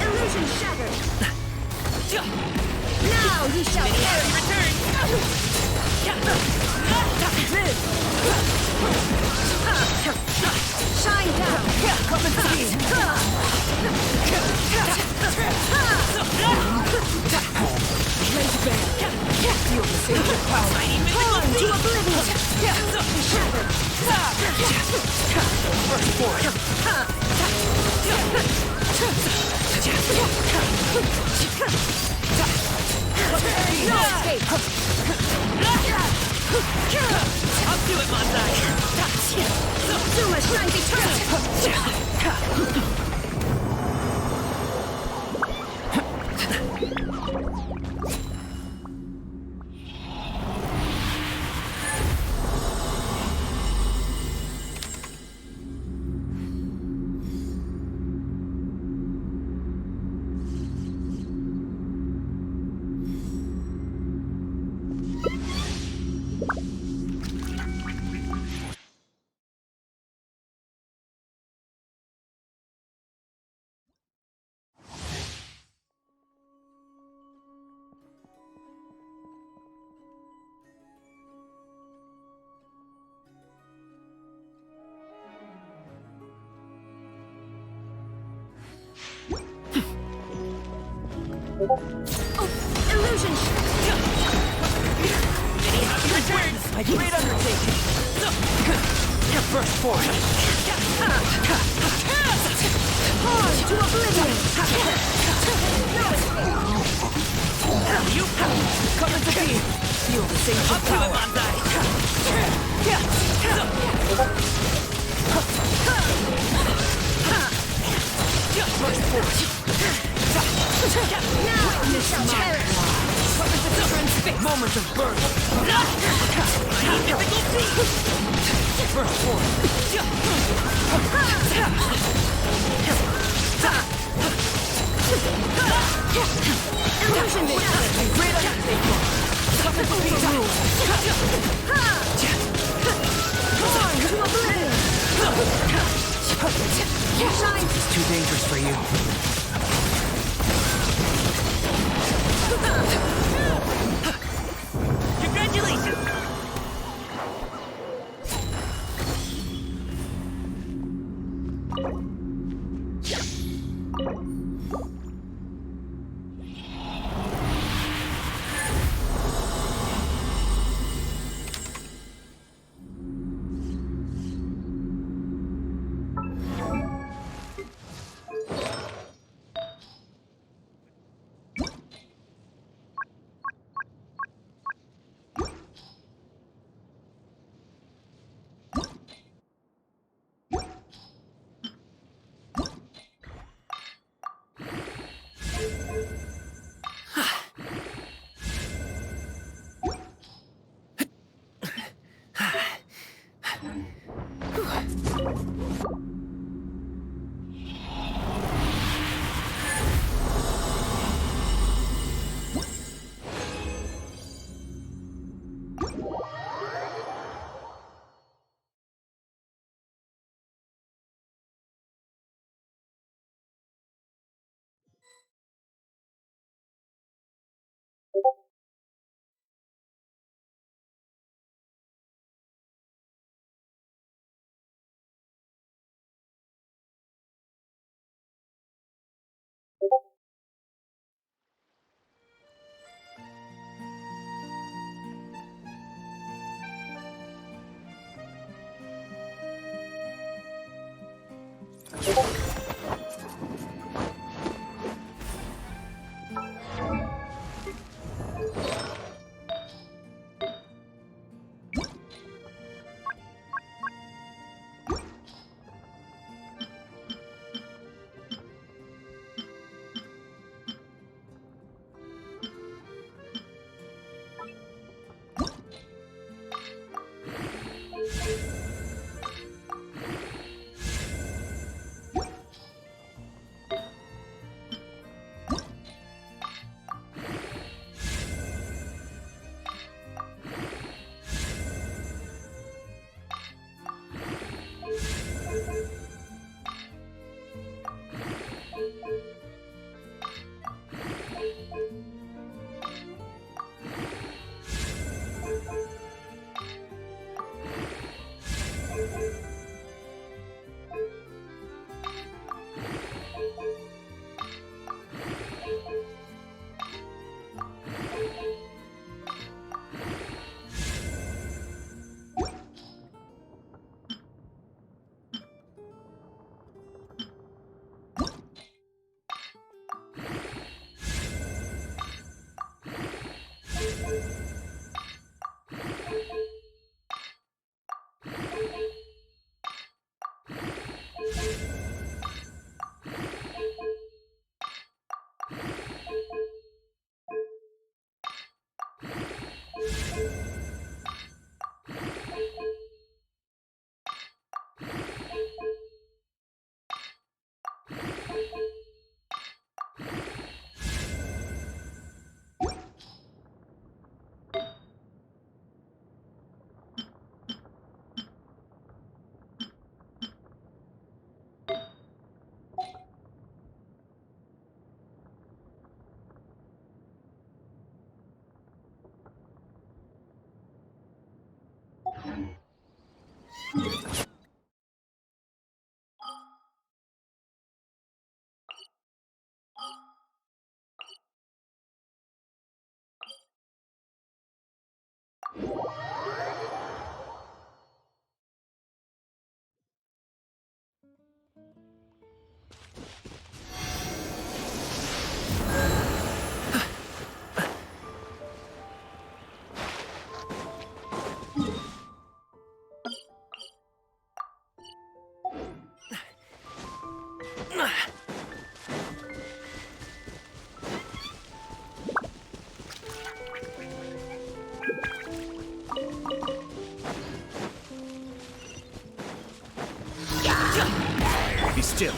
Illusion shattered! Now you shall perish! Return! Shine down! Coming to me! Feel the sacred power! Mighty mythical Torn to beast! oblivion! Shattered! First force! No escape! Up to it, Manzai! Zuma shines eternal! Illusion! My great undertaking! First force! Torn to oblivion! You coming to me! Feel the same power! First force! Now you shall perish! Moment of birth! First force! Illusion shattered! Great undertaking! Coming to me! Torn to oblivion! Shine! It's too dangerous for you. Congratulations! Be still.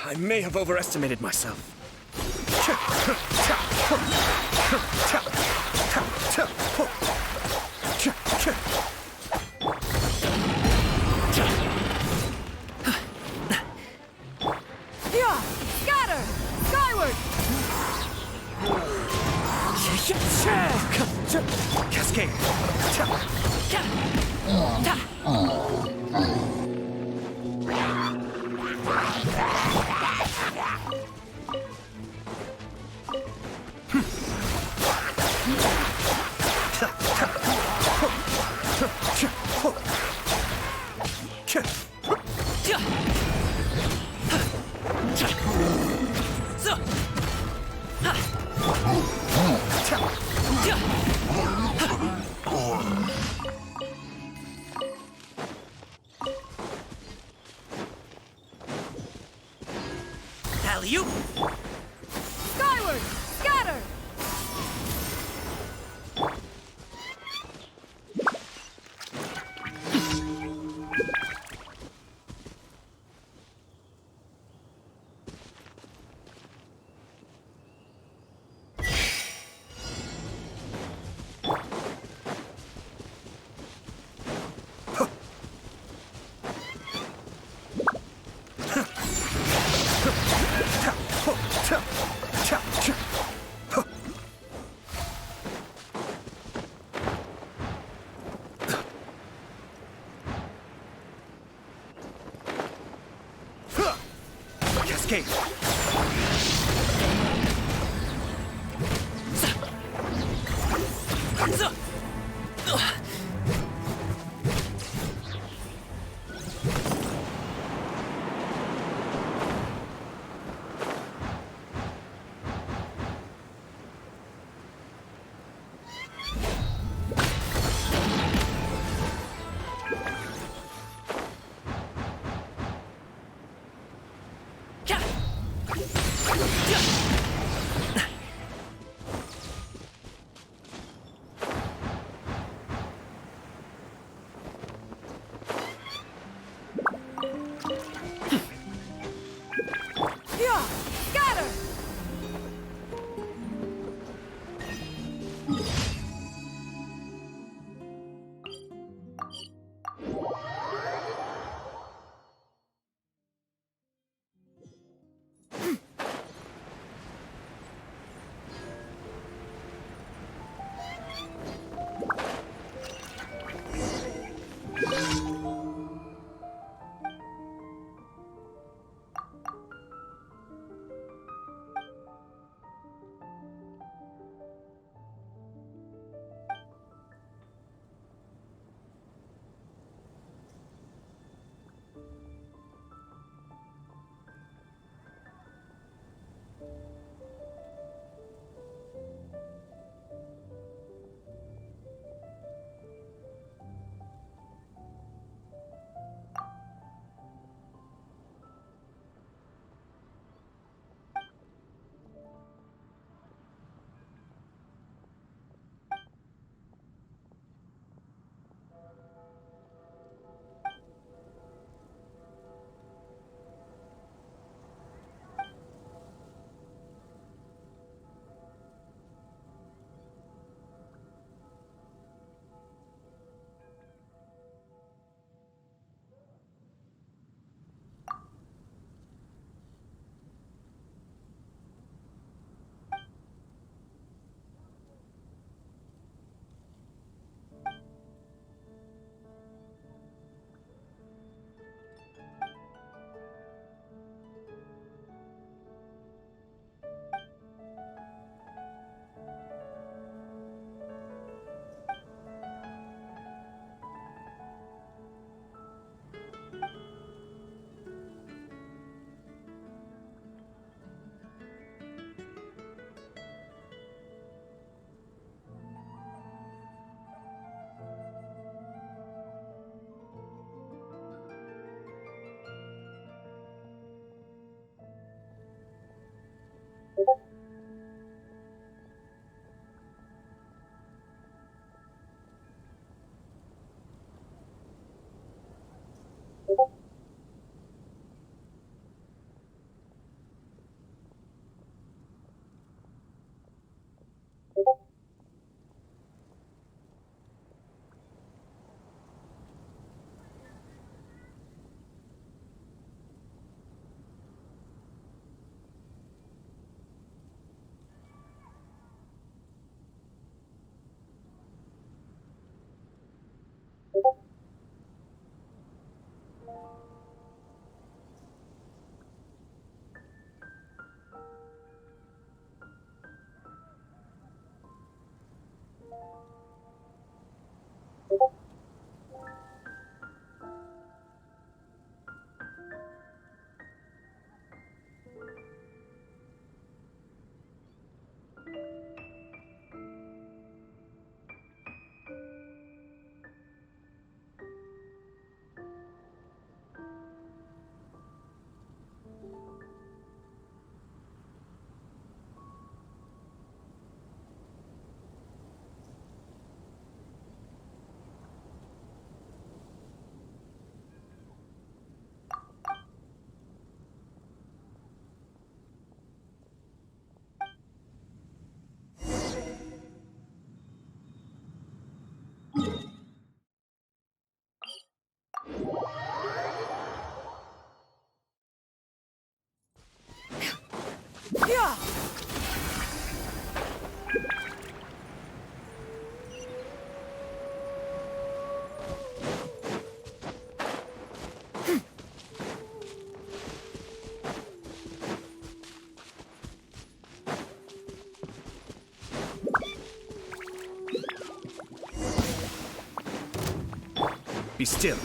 I may have overestimated myself. Yeah! Scatter! Skyward! Cascade! Skyward! Scatter! cave. still.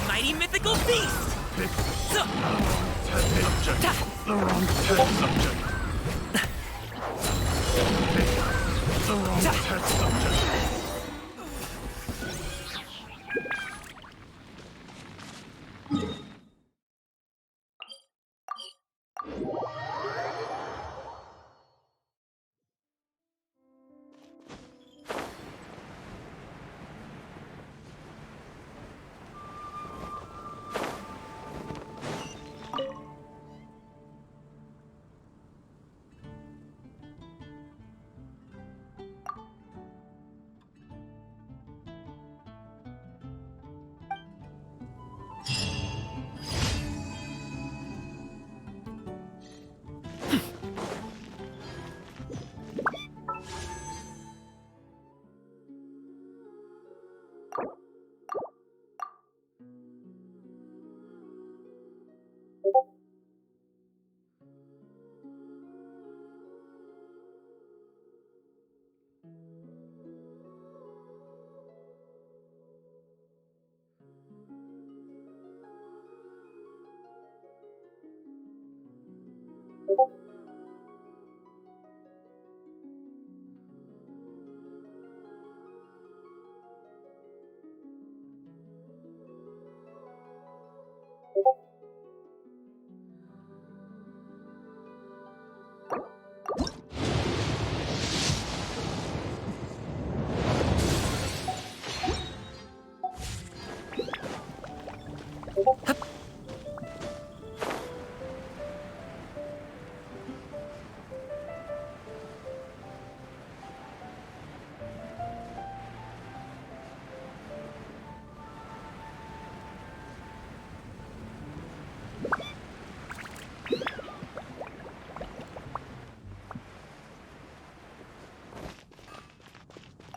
Mighty mythical beast!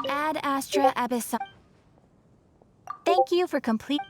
Ad Astra Abyssal. Thank you for complete.